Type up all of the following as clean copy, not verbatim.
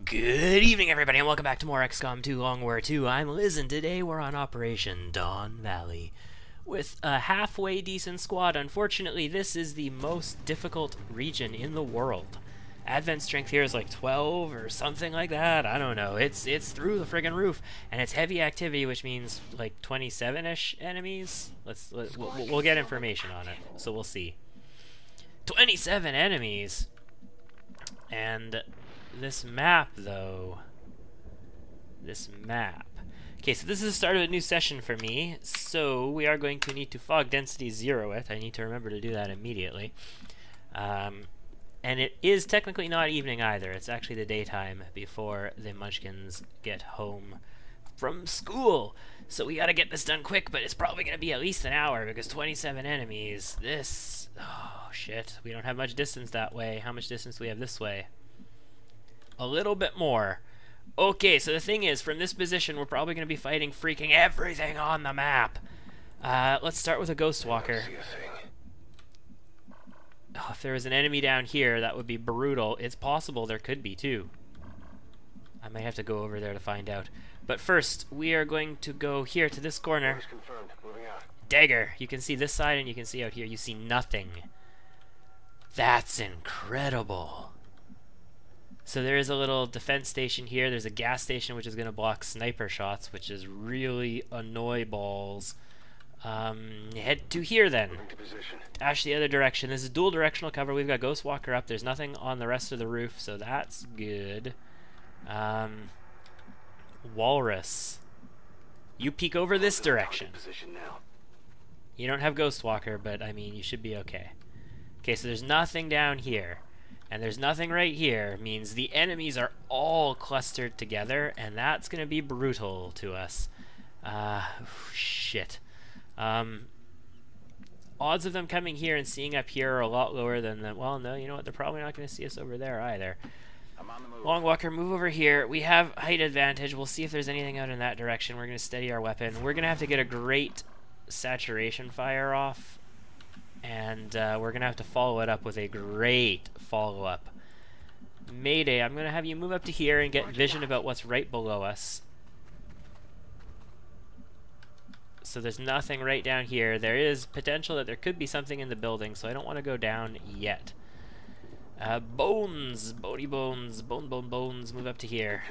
Good evening, everybody, and welcome back to more XCOM 2 Long War 2. I'm Liz, and today we're on Operation Dawn Valley with a halfway decent squad. Unfortunately, this is the most difficult region in the world. Advent strength here is like 12 or something like that. I don't know. It's through the friggin' roof, and it's heavy activity, which means like 27-ish enemies. We'll get information on it, so we'll see. 27 enemies, and this map, though. This map. Okay, so this is the start of a new session for me, so we are going to need to fog density 0 it. I need to remember to do that immediately. And it is technically not evening either. It's actually the daytime before the munchkins get home from school. So we gotta get this done quick, but it's probably gonna be at least an hour because 27 enemies. This... oh, shit. We don't have much distance that way. How much distance do we have this way? A little bit more. Okay, so the thing is, from this position, we're probably going to be fighting freaking everything on the map. Let's start with a Ghost Walker. Oh, if there was an enemy down here, that would be brutal. It's possible there could be, too. I might have to go over there to find out. But first, we are going to go here to this corner. Dagger. You can see this side, and you can see out here. You see nothing. That's incredible. So there is a little defense station here. There's a gas station which is going to block sniper shots, which is really annoy balls. Head to here then. Dash the other direction. This is dual directional cover. We've got Ghost Walker up. There's nothing on the rest of the roof, so that's good. Walrus. You peek over this direction. You don't have Ghost Walker, but I mean, you should be okay. Okay, so there's nothing down here. And there's nothing right here, means the enemies are all clustered together, and that's going to be brutal to us. Shit. Odds of them coming here and seeing up here are a lot lower than the... well, no, you know what? They're probably not going to see us over there either. Long Walker, move over here. We have height advantage. We'll see if there's anything out in that direction. We're going to steady our weapon. We're going to have to get a great saturation fire off. And we're going to have to follow it up with a great follow-up. Mayday, I'm going to have you move up to here and get vision about what's right below us. So there's nothing right down here. There is potential that there could be something in the building, so I don't want to go down yet. Bones! Bony bones. Bones. Move up to here.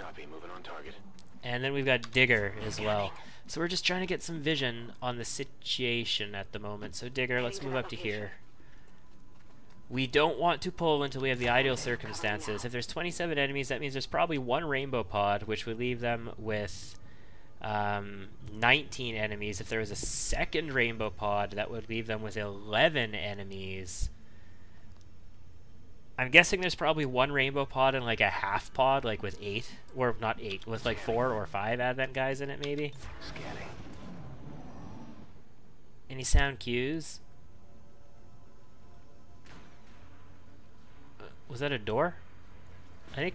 And then we've got Digger as well. So we're just trying to get some vision on the situation at the moment. So Digger, let's move up to here. We don't want to pull until we have the ideal circumstances. If there's 27 enemies, that means there's probably one rainbow pod, which would leave them with 19 enemies. If there was a second rainbow pod, that would leave them with 11 enemies. I'm guessing there's probably one rainbow pod and like a half pod, like with 8, or not 8, with like 4 or 5 Advent guys in it, maybe. Scanning. Any sound cues? Was that a door? I think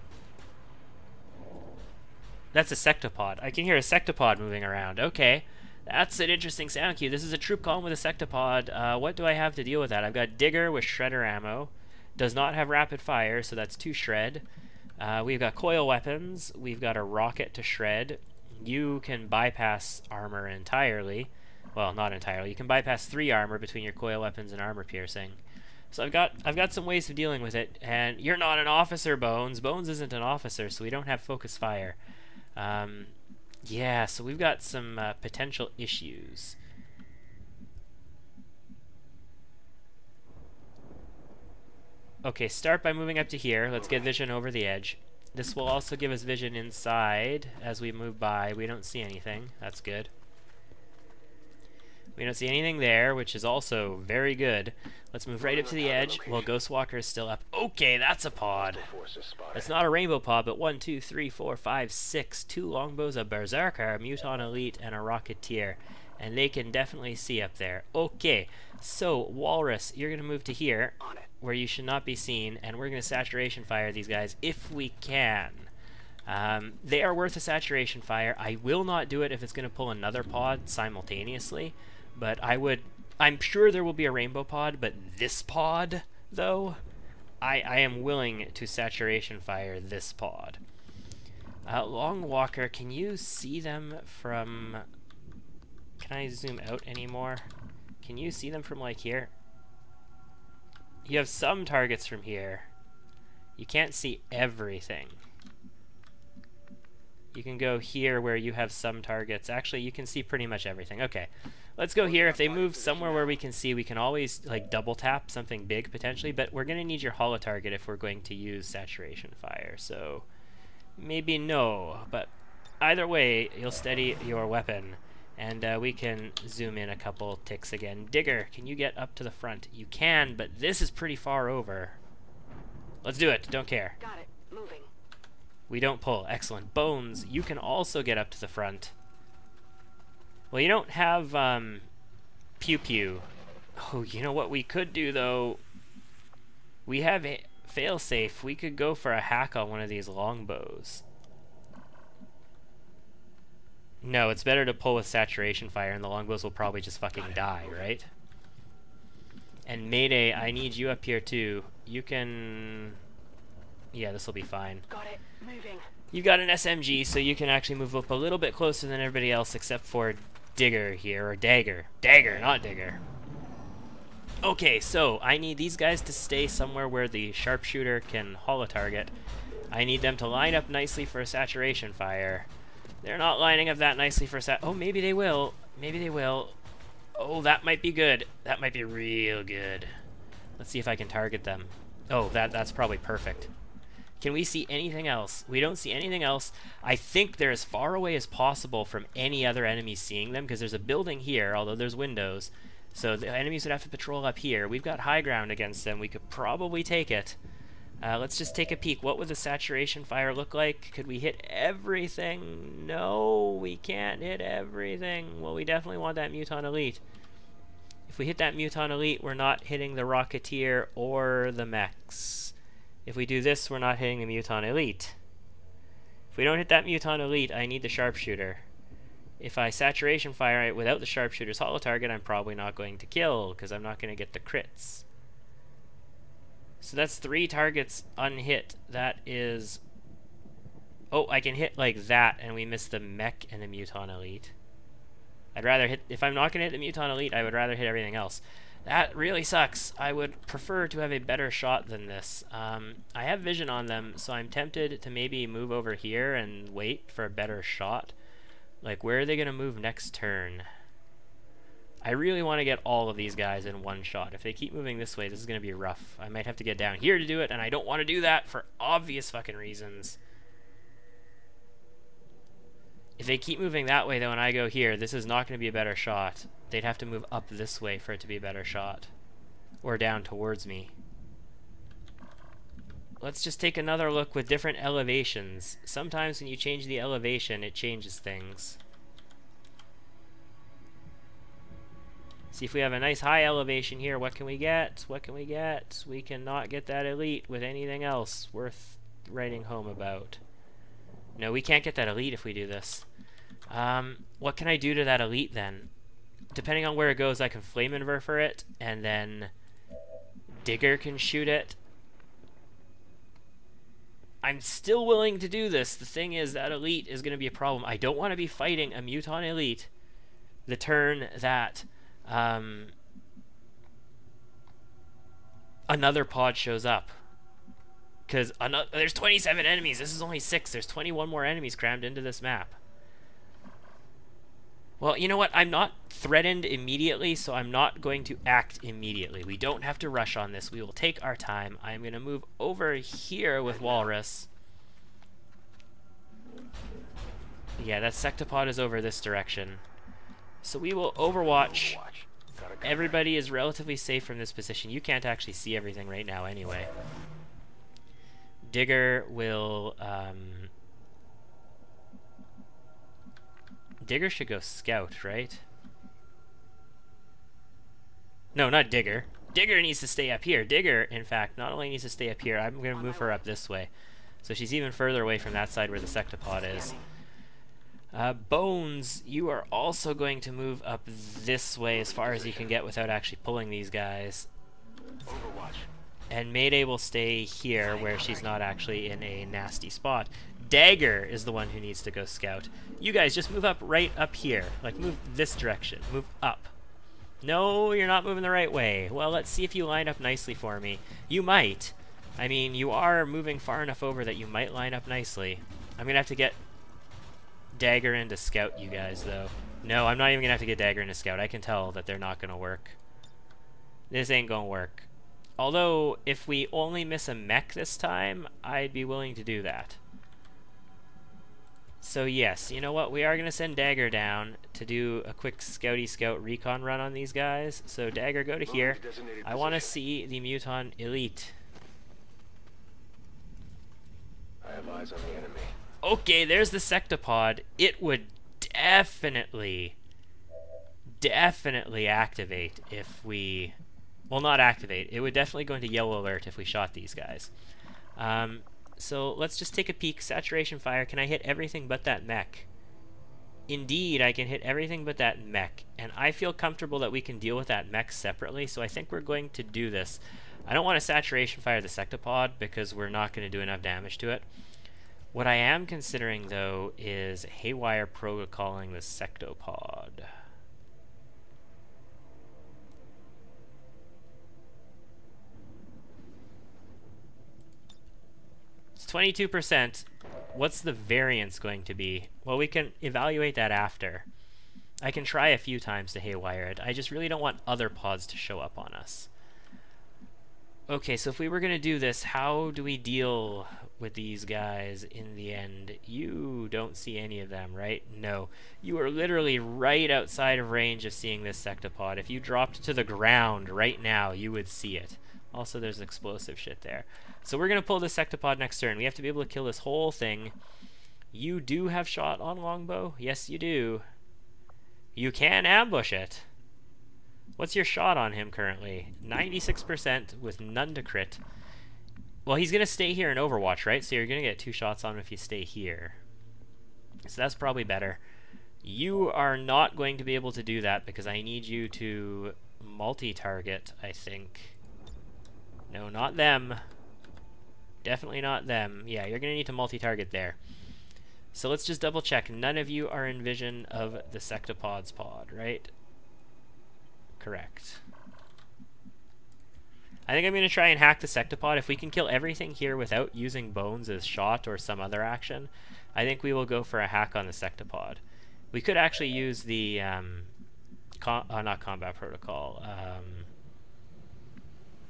that's a sectopod. I can hear a sectopod moving around. Okay, that's an interesting sound cue. This is a troop column with a sectopod. What do I have to deal with that? I've got Digger with shredder ammo. Does not have rapid fire, so that's 2 shred. We've got coil weapons. We've got a rocket to shred. You can bypass armor entirely. Well, not entirely. You can bypass 3 armor between your coil weapons and armor piercing. So I've got some ways of dealing with it. And you're not an officer, Bones. Bones isn't an officer, so we don't have focus fire. Yeah, so we've got some potential issues. Okay, start by moving up to here. Let's get vision over the edge. This will also give us vision inside as we move by. We don't see anything. That's good. We don't see anything there, which is also very good. Let's move right up to the edge while Ghost Walker is still up. Okay, that's a pod. It's not a rainbow pod, but 1, 2, 3, 4, 5, 6. 2 longbows, a berserker, a muton elite, and a rocketeer. And they can definitely see up there. Okay, so Walrus, you're going to move to here, where you should not be seen, and we're going to saturation fire these guys if we can. They are worth a saturation fire. I will not do it if it's going to pull another pod simultaneously, but I'm sure there will be a rainbow pod, but this pod, though, I am willing to saturation fire this pod. Long Walker, can you see them from... Can I zoom out anymore? Can you see them from, like, here? You have some targets from here. You can't see everything. You can go here where you have some targets. Actually, you can see pretty much everything. Okay, let's go here. If they move somewhere where we can see, we can always, like, double tap something big, potentially. But we're going to need your holo target if we're going to use saturation fire. So... maybe no, but either way, you'll steady your weapon, and we can zoom in a couple ticks again. Digger, can you get up to the front? You can, but this is pretty far over. Let's do it. Don't care. Got it. Moving. We don't pull. Excellent. Bones, you can also get up to the front. Well, you don't have pew pew. Oh, you know what we could do though? We have a failsafe. We could go for a hack on one of these longbows. No, it's better to pull with saturation fire, and the longbows will probably just fucking die, right? And Mayday, I need you up here too. You can... yeah, this will be fine. Got it. Moving. You've got an SMG, so you can actually move up a little bit closer than everybody else except for Digger here, or Dagger. Dagger, not Digger. Okay, so I need these guys to stay somewhere where the sharpshooter can holo target. I need them to line up nicely for a saturation fire. They're not lining up that nicely for oh, maybe they will. Maybe they will. Oh, that might be good. That might be real good. Let's see if I can target them. Oh, that's probably perfect. Can we see anything else? We don't see anything else. I think they're as far away as possible from any other enemies seeing them, because there's a building here, although there's windows. So the enemies would have to patrol up here. We've got high ground against them. We could probably take it. Let's just take a peek. What would the saturation fire look like? Could we hit everything? No, we can't hit everything. Well, we definitely want that Muton Elite. If we hit that Muton Elite, we're not hitting the Rocketeer or the mechs. If we do this, we're not hitting the Muton Elite. If we don't hit that Muton Elite, I need the Sharpshooter. If I saturation fire it without the Sharpshooter's holo target, I'm probably not going to kill, because I'm not going to get the crits. So that's 3 targets unhit. That is... oh, I can hit like that, and we miss the mech and the Muton Elite. I'd rather hit... if I'm not going to hit the Muton Elite, I would rather hit everything else. That really sucks. I would prefer to have a better shot than this. I have vision on them, so I'm tempted to maybe move over here and wait for a better shot. Like, where are they going to move next turn? I really want to get all of these guys in one shot. If they keep moving this way, this is going to be rough. I might have to get down here to do it, and I don't want to do that for obvious fucking reasons. If they keep moving that way, though, and I go here, this is not going to be a better shot. They'd have to move up this way for it to be a better shot. Or down towards me. Let's just take another look with different elevations. Sometimes when you change the elevation, it changes things. See if we have a nice high elevation here. What can we get? What can we get? We cannot get that elite with anything else worth writing home about. No, we can't get that elite if we do this. What can I do to that elite then? Depending on where it goes, I can flame inverter it, and then Digger can shoot it. I'm still willing to do this. The thing is, that elite is going to be a problem. I don't want to be fighting a Muton Elite the turn that another pod shows up. Because there's 27 enemies. This is only 6. There's 21 more enemies crammed into this map. Well, you know what? I'm not threatened immediately, so I'm not going to act immediately. We don't have to rush on this. We will take our time. I'm going to move over here with Walrus. Yeah, that Sectopod is over this direction. So we will overwatch. Everybody is relatively safe from this position. You can't actually see everything right now anyway. Digger will... Digger should go scout, right? No, not Digger. Digger needs to stay up here. Digger, in fact, not only needs to stay up here, I'm going to move her up this way. So she's even further away from that side where the Sectopod is. Bones, you are also going to move up this way as far as you can get without actually pulling these guys. And Mayday will stay here where she's not actually in a nasty spot. Dagger is the one who needs to go scout. You guys just move up right up here. Like, move this direction. Move up. No, you're not moving the right way. Well, let's see if you line up nicely for me. You might. I mean, you are moving far enough over that you might line up nicely. I'm going to have to get Dagger in to scout you guys, though. No, I'm not even going to have to get Dagger in to scout. I can tell that they're not going to work. This ain't going to work. Although, if we only miss a mech this time, I'd be willing to do that. So yes, you know what? We are going to send Dagger down to do a quick scouty scout recon run on these guys. So Dagger, go to here. I want to see the Muton Elite. I have eyes on the enemy. Okay, there's the Sectopod. It would definitely activate if we... Well, not activate. It would definitely go into yellow alert if we shot these guys. So let's just take a peek. Saturation fire. Can I hit everything but that mech? Indeed, I can hit everything but that mech. And I feel comfortable that we can deal with that mech separately, so I think we're going to do this. I don't want to saturation fire the Sectopod because we're not going to do enough damage to it. What I am considering, though, is haywire protocoling the Sectopod. It's 22%. What's the variance going to be? Well, we can evaluate that after. I can try a few times to haywire it. I just really don't want other pods to show up on us. Okay, so if we were going to do this, how do we deal with these guys in the end? You don't see any of them, right? No. You are literally right outside of range of seeing this Sectopod. If you dropped to the ground right now, you would see it. Also, there's explosive shit there. So we're going to pull the Sectopod next turn. We have to be able to kill this whole thing. You do have shot on longbow? Yes, you do. You can ambush it. What's your shot on him currently? 96% with none to crit. Well, he's going to stay here in Overwatch, right? So you're going to get 2 shots on him if you stay here. So that's probably better. You are not going to be able to do that because I need you to multi-target, I think. No, not them. Definitely not them. Yeah, you're going to need to multi-target there. So let's just double check. None of you are in vision of the Sectopod's pod, right? Correct. I think I'm going to try and hack the Sectopod. If we can kill everything here without using bones as shot or some other action, I think we will go for a hack on the Sectopod. We could actually use the, not combat protocol.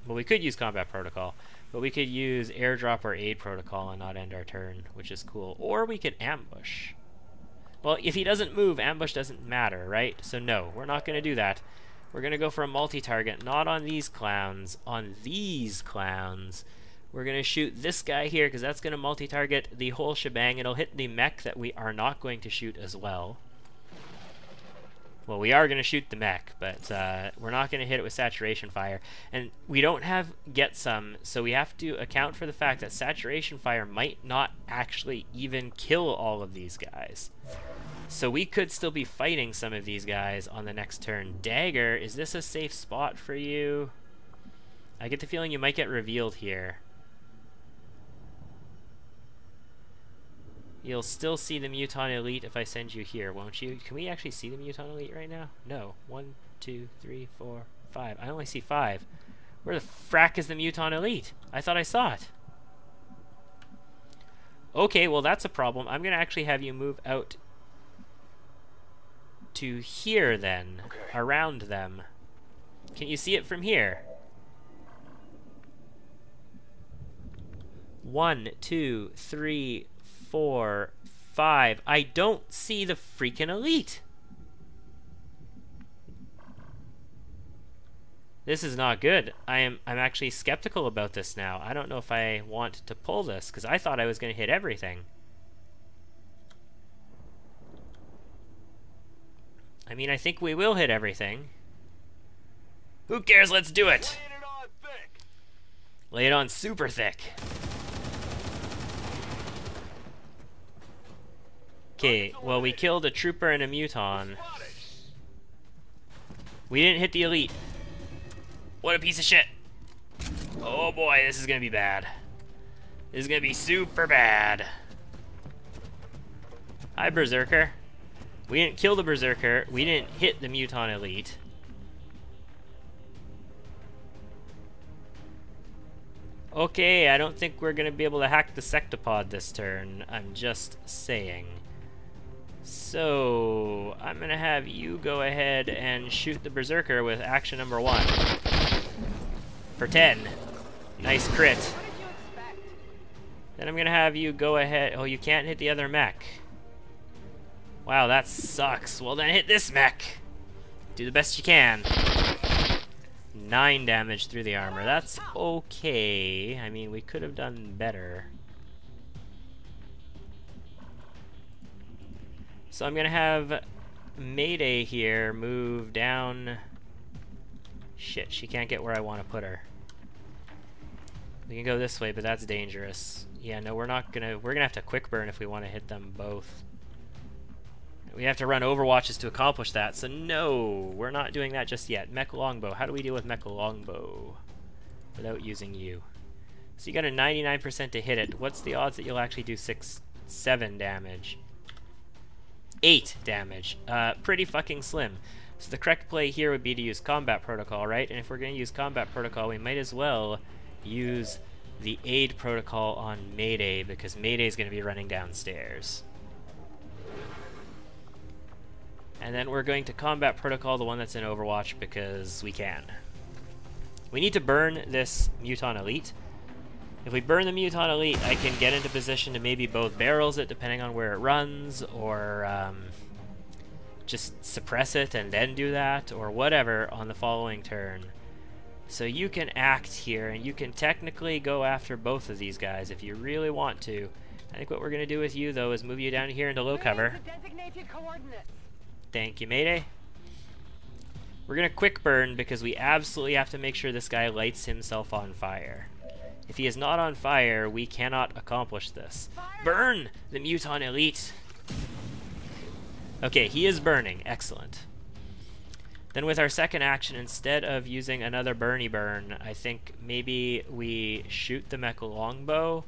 Well, we could use combat protocol, but we could use airdrop or aid protocol and not end our turn, which is cool. Or we could ambush. Well, if he doesn't move, ambush doesn't matter, right? So no, we're not going to do that. We're going to go for a multi-target, not on these clowns, on these clowns. We're going to shoot this guy here, because that's going to multi-target the whole shebang. It'll hit the mech that we are not going to shoot as well. Well, we are going to shoot the mech, but we're not going to hit it with saturation fire. And we don't have get some, so we have to account for the fact that saturation fire might not actually even kill all of these guys. So we could still be fighting some of these guys on the next turn. Dagger, is this a safe spot for you? I get the feeling you might get revealed here. You'll still see the Muton Elite if I send you here, won't you? Can we actually see the Muton Elite right now? No. 1, 2, 3, 4, 5. I only see 5. Where the frack is the Muton Elite? I thought I saw it. Okay, well that's a problem. I'm going to actually have you move out to here then, okay, around them. Can you see it from here? 1, 2, 3, 4, 5. I don't see the freaking Elite. This is not good. I'm actually skeptical about this now. I don't know if I want to pull this because I thought I was going to hit everything. I mean, I think we will hit everything. Who cares? Let's do it. Lay it on super thick. Okay, well, we killed a trooper and a Muton. We didn't hit the Elite. What a piece of shit. Oh boy, this is gonna be bad. This is gonna be super bad. Hi, Berserker. We didn't kill the Berserker. We didn't hit the Muton Elite. Okay, I don't think we're gonna be able to hack the Sectopod this turn. I'm just saying. So, I'm gonna have you go ahead and shoot the Berserker with action number 1. For 10. Nice crit. Then I'm gonna have you go ahead. Oh, you can't hit the other mech. Wow, that sucks. Well, then hit this mech. Do the best you can. 9 damage through the armor. That's okay. I mean, we could have done better. So I'm gonna have Mayday here move down. Shit, she can't get where I want to put her. We can go this way, but that's dangerous. Yeah, no, we're gonna have to quick burn if we want to hit them both. We have to run overwatches to accomplish that, so no, we're not doing that just yet. Mech Longbow. How do we deal with Mech Longbow without using you? So you got a 99% to hit it. What's the odds that you'll actually do 7 damage? 8 damage. Pretty fucking slim. So the correct play here would be to use Combat Protocol, right? And if we're going to use Combat Protocol, we might as well use the Aid Protocol on Mayday, because Mayday is going to be running downstairs. And then we're going to Combat Protocol the one that's in Overwatch because we can. We need to burn this Muton Elite. If we burn the Muton Elite, I can get into position to maybe both barrels it depending on where it runs, or just suppress it and then do that, or whatever on the following turn. So you can act here, and you can technically go after both of these guys if you really want to. I think what we're going to do with you, though, is move you down here into low cover. Thank you, Mayday. We're going to quick burn because we absolutely have to make sure this guy lights himself on fire. If he is not on fire, we cannot accomplish this. Burn the Muton Elite! Okay, he is burning. Excellent. Then with our second action, instead of using another Burny Burn, I think maybe we shoot the Mech Longbow.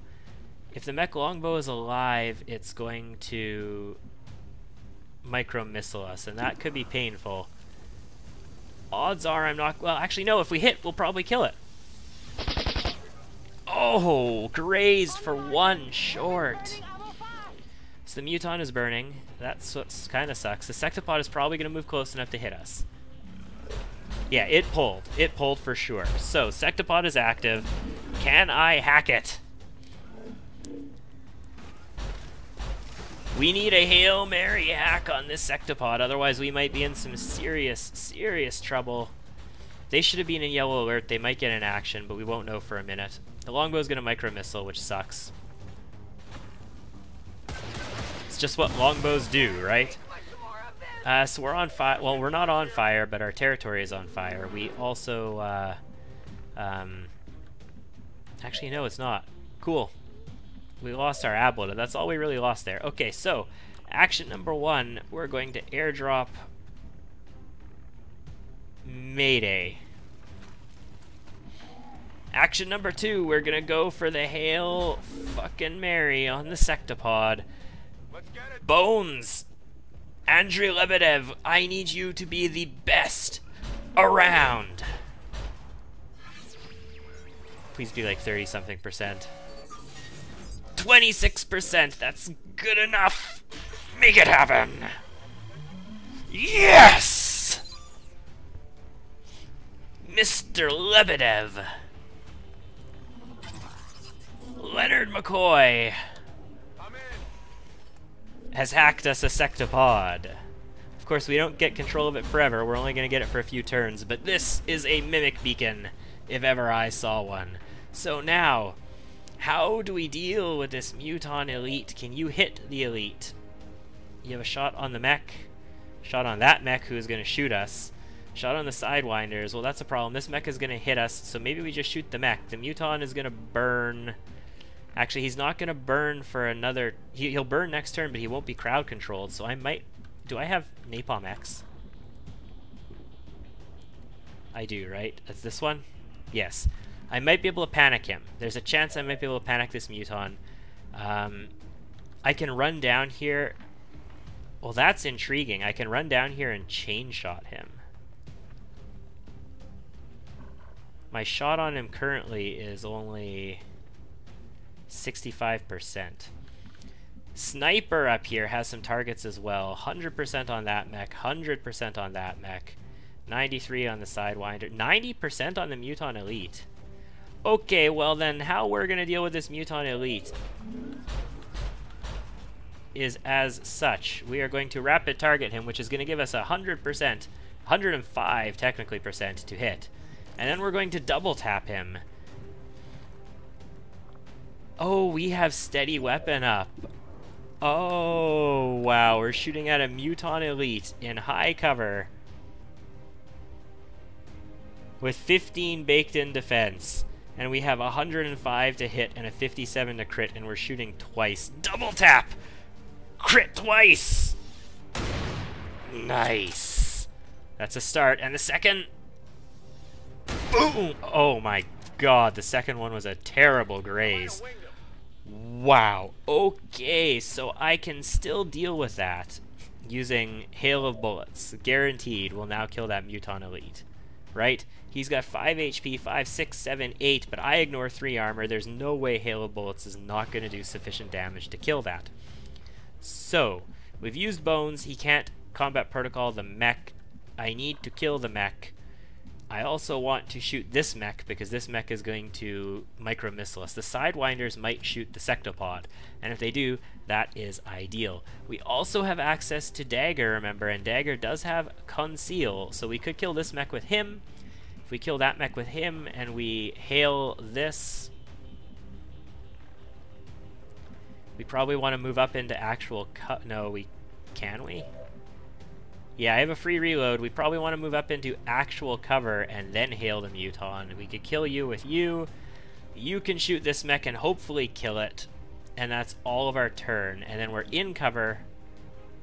If the Mech Longbow is alive, it's going to micro-missile us, and that could be painful. Odds are I'm not... Well, actually, no, if we hit, we'll probably kill it. Oh, grazed for 1 short. So the Muton is burning. That's what kind of sucks. The Sectopod is probably going to move close enough to hit us. Yeah, it pulled. It pulled for sure. So, Sectopod is active. Can I hack it? We need a Hail Mary hack on this Sectopod, otherwise we might be in some serious, serious trouble. They should have been in yellow alert. They might get an action, but we won't know for a minute. The Longbow's going to micro-missile, which sucks. It's just what Longbows do, right? So we're on fire. Well, we're not on fire, but our territory is on fire. We also... Actually, no, it's not. Cool. We lost our Ableta. That's all we really lost there. Okay, so action number 1, we're going to airdrop Mayday. Action number 2, we're gonna go for the Hail fucking Mary on the Sectopod. Let's get it. Bones! Andrei Lebedev, I need you to be the best around. Please be like 30-something%. 26%, that's good enough. Make it happen. Yes! Mr. Lebedev. Leonard McCoy has hacked us a Sectopod. Of course, we don't get control of it forever. We're only going to get it for a few turns, but this is a mimic beacon, if ever I saw one. So now, how do we deal with this Muton Elite? Can you hit the Elite? You have a shot on the mech, shot on that mech who's going to shoot us, shot on the Sidewinders. Well, that's a problem. This mech is going to hit us, so maybe we just shoot the mech. The Muton is going to burn. Actually, he's not going to burn for another... He'll burn next turn, but he won't be crowd controlled, so I might... Do I have Napalm X? I do, right? That's this one? Yes. I might be able to panic him. There's a chance I might be able to panic this Muton. I can run down here. Well, that's intriguing. I can run down here and chain shot him. My shot on him currently is only 65%. Sniper up here has some targets as well. 100% on that mech, 100% on that mech, 93 on the Sidewinder, 90% on the Muton Elite. Okay, well then how we're going to deal with this Muton Elite is as such. We are going to rapid target him, which is going to give us 100%, 105 technically percent to hit. And then we're going to double tap him. Oh, we have steady weapon up. Oh, wow, we're shooting at a Muton Elite in high cover with 15 baked in defense. And we have 105 to hit and a 57 to crit, and we're shooting twice. Double tap! Crit twice! Nice. That's a start. And the second... Boom! Oh my god, the second one was a terrible graze. Wow. Okay, so I can still deal with that using Hail of Bullets. Guaranteed will now kill that Muton Elite. Right? He's got 5 HP, 5, 6, 7, 8, but I ignore 3 armor. There's no way Hail of Bullets is not going to do sufficient damage to kill that. So, we've used Bones. He can't combat protocol the mech. I need to kill the mech. I also want to shoot this mech because this mech is going to micro-missile us. The Sidewinders might shoot the Sectopod, and if they do, that is ideal. We also have access to Dagger, remember, and Dagger does have Conceal, so we could kill this mech with him. If we kill that mech with him and we hail this, we probably want to move up into actual can we? Yeah, I have a free reload. We probably want to move up into actual cover and then hail the Muton. We could kill you with you. You can shoot this mech and hopefully kill it. And that's all of our turn. And then we're in cover,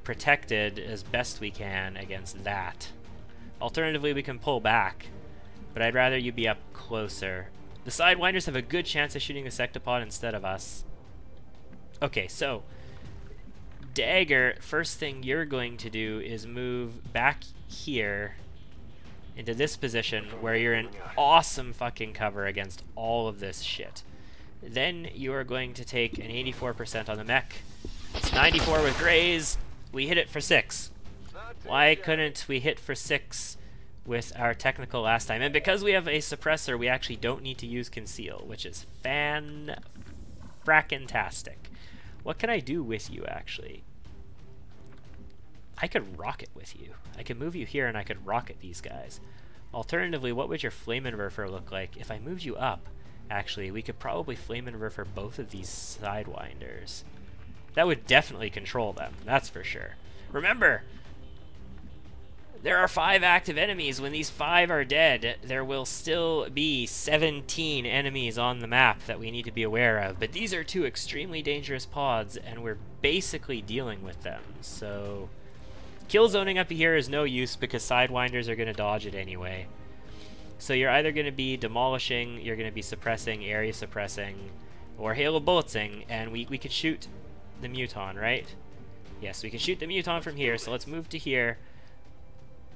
protected as best we can against that. Alternatively, we can pull back. But I'd rather you be up closer. The Sidewinders have a good chance of shooting the Sectopod instead of us. Okay, so... Dagger, first thing you're going to do is move back here into this position where you're in awesome fucking cover against all of this shit. Then you are going to take an 84% on the mech. It's 94 with graze. We hit it for 6. Why couldn't we hit for 6 with our technical last time? And because we have a suppressor, we actually don't need to use conceal, which is fan-frackin-tastic. What can I do with you, actually? I could rocket with you. I could move you here and I could rocket these guys. Alternatively, what would your Flame Inverter look like? If I moved you up, actually, we could probably Flame Inverter both of these Sidewinders. That would definitely control them, that's for sure. Remember, there are 5 active enemies. When these 5 are dead, there will still be 17 enemies on the map that we need to be aware of. But these are 2 extremely dangerous pods, and we're basically dealing with them. So, kill zoning up here is no use because Sidewinders are going to dodge it anyway. So you're either going to be demolishing, you're going to be suppressing, area suppressing, or Hail of Bulletsing, and we could shoot the Muton, right? Yes, we can shoot the Muton from here, so let's move to here.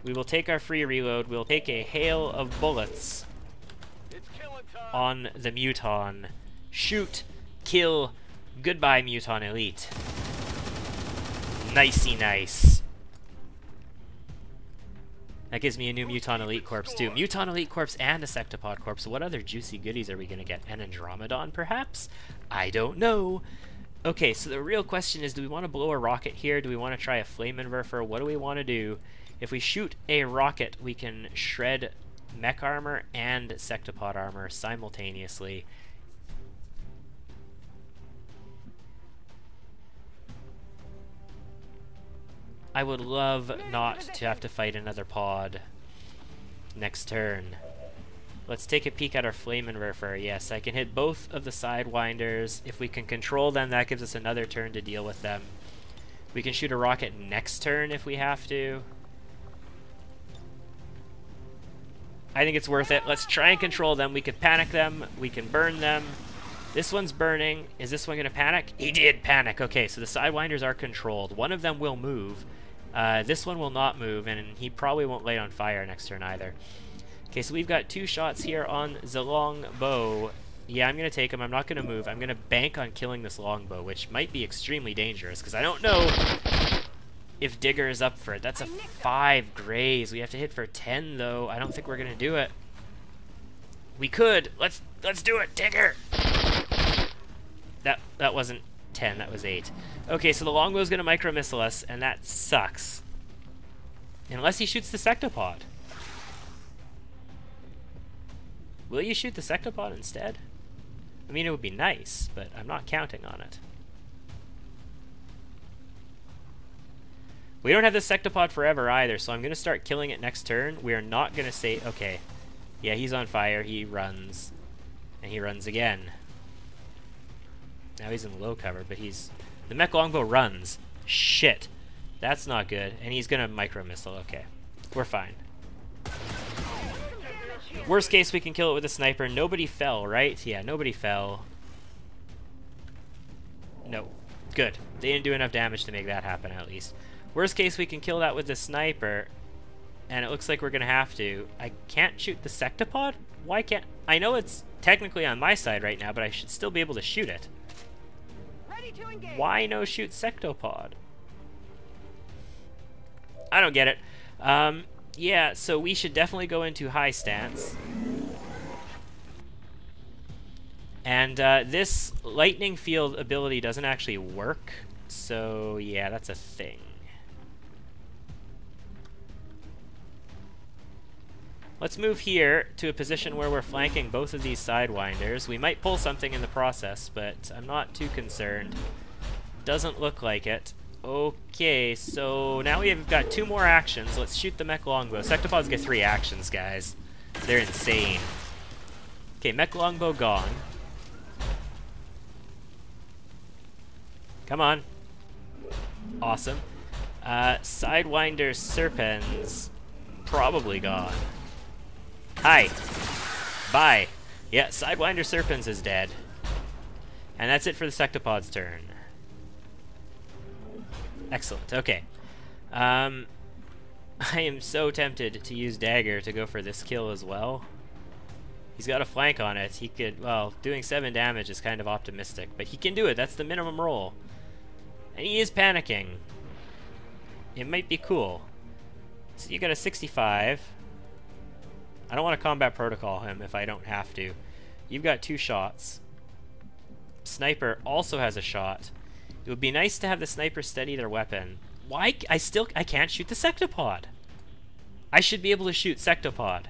We will take our free reload. We'll take a Hail of Bullets on the Muton. Shoot, kill, goodbye Muton Elite. Nicey nice. That gives me a new Muton Elite Corpse too. Muton Elite Corpse and a Sectopod Corpse. What other juicy goodies are we going to get? An Andromedon perhaps? I don't know. Okay, so the real question is, do we want to blow a rocket here? Do we want to try a Flame Inverter? What do we want to do? If we shoot a rocket, we can shred mech armor and Sectopod armor simultaneously. I would love not to have to fight another pod next turn. Let's take a peek at our Flame Inverter. Yes, I can hit both of the Sidewinders. If we can control them, that gives us another turn to deal with them. We can shoot a rocket next turn if we have to. I think it's worth it. Let's try and control them. We can panic them. We can burn them. This one's burning. Is this one going to panic? He did panic. Okay, so the Sidewinders are controlled. One of them will move. This one will not move, and he probably won't lay on fire next turn either. Okay, so we've got 2 shots here on the longbow. Yeah, I'm going to take him. I'm not going to move. I'm going to bank on killing this longbow, which might be extremely dangerous, because I don't know if Digger is up for it. That's a 5 graze. We have to hit for 10, though. I don't think we're going to do it. We could. Let's do it, Digger! That wasn't 10, that was 8. Okay, so the longbow's going to micro-missile us, and that sucks. Unless he shoots the sectopod. Will you shoot the sectopod instead? I mean, it would be nice, but I'm not counting on it. We don't have the sectopod forever either, so I'm going to start killing it next turn. We are not going to say... Okay. Yeah, he's on fire. He runs. And he runs again. Now he's in low cover, but he's... The mech longbow runs. Shit. That's not good. And he's going to micro-missile. Okay. We're fine. Worst case, we can kill it with a sniper. Nobody fell, right? Yeah, nobody fell. No. Good. They didn't do enough damage to make that happen, at least. Worst case, we can kill that with the sniper. And it looks like we're going to have to. I can't shoot the sectopod? Why can't... I know it's technically on my side right now, but I should still be able to shoot it. Why no shoot sectopod? I don't get it. Yeah, so we should definitely go into high stance. And this lightning field ability doesn't actually work. So yeah, that's a thing. Let's move here to a position where we're flanking both of these Sidewinders. We might pull something in the process, but I'm not too concerned. Doesn't look like it. Okay, so now we've got 2 more actions. Let's shoot the mech longbow. Sectopods get 3 actions, guys. They're insane. Okay, mech longbow gone. Come on. Awesome. Sidewinder Serpens probably gone. Hi. Bye. Yeah, Sidewinder Serpens is dead. And that's it for the Sectopod's turn. Excellent. Okay. I am so tempted to use Dagger to go for this kill as well. He's got a flank on it. He could, well, doing 7 damage is kind of optimistic, but he can do it. That's the minimum roll. And he is panicking. It might be cool. So you got a 65. I don't want to combat protocol him if I don't have to. You've got 2 shots. Sniper also has a shot. It would be nice to have the sniper steady their weapon. Why? I can't shoot the Sectopod. I should be able to shoot Sectopod.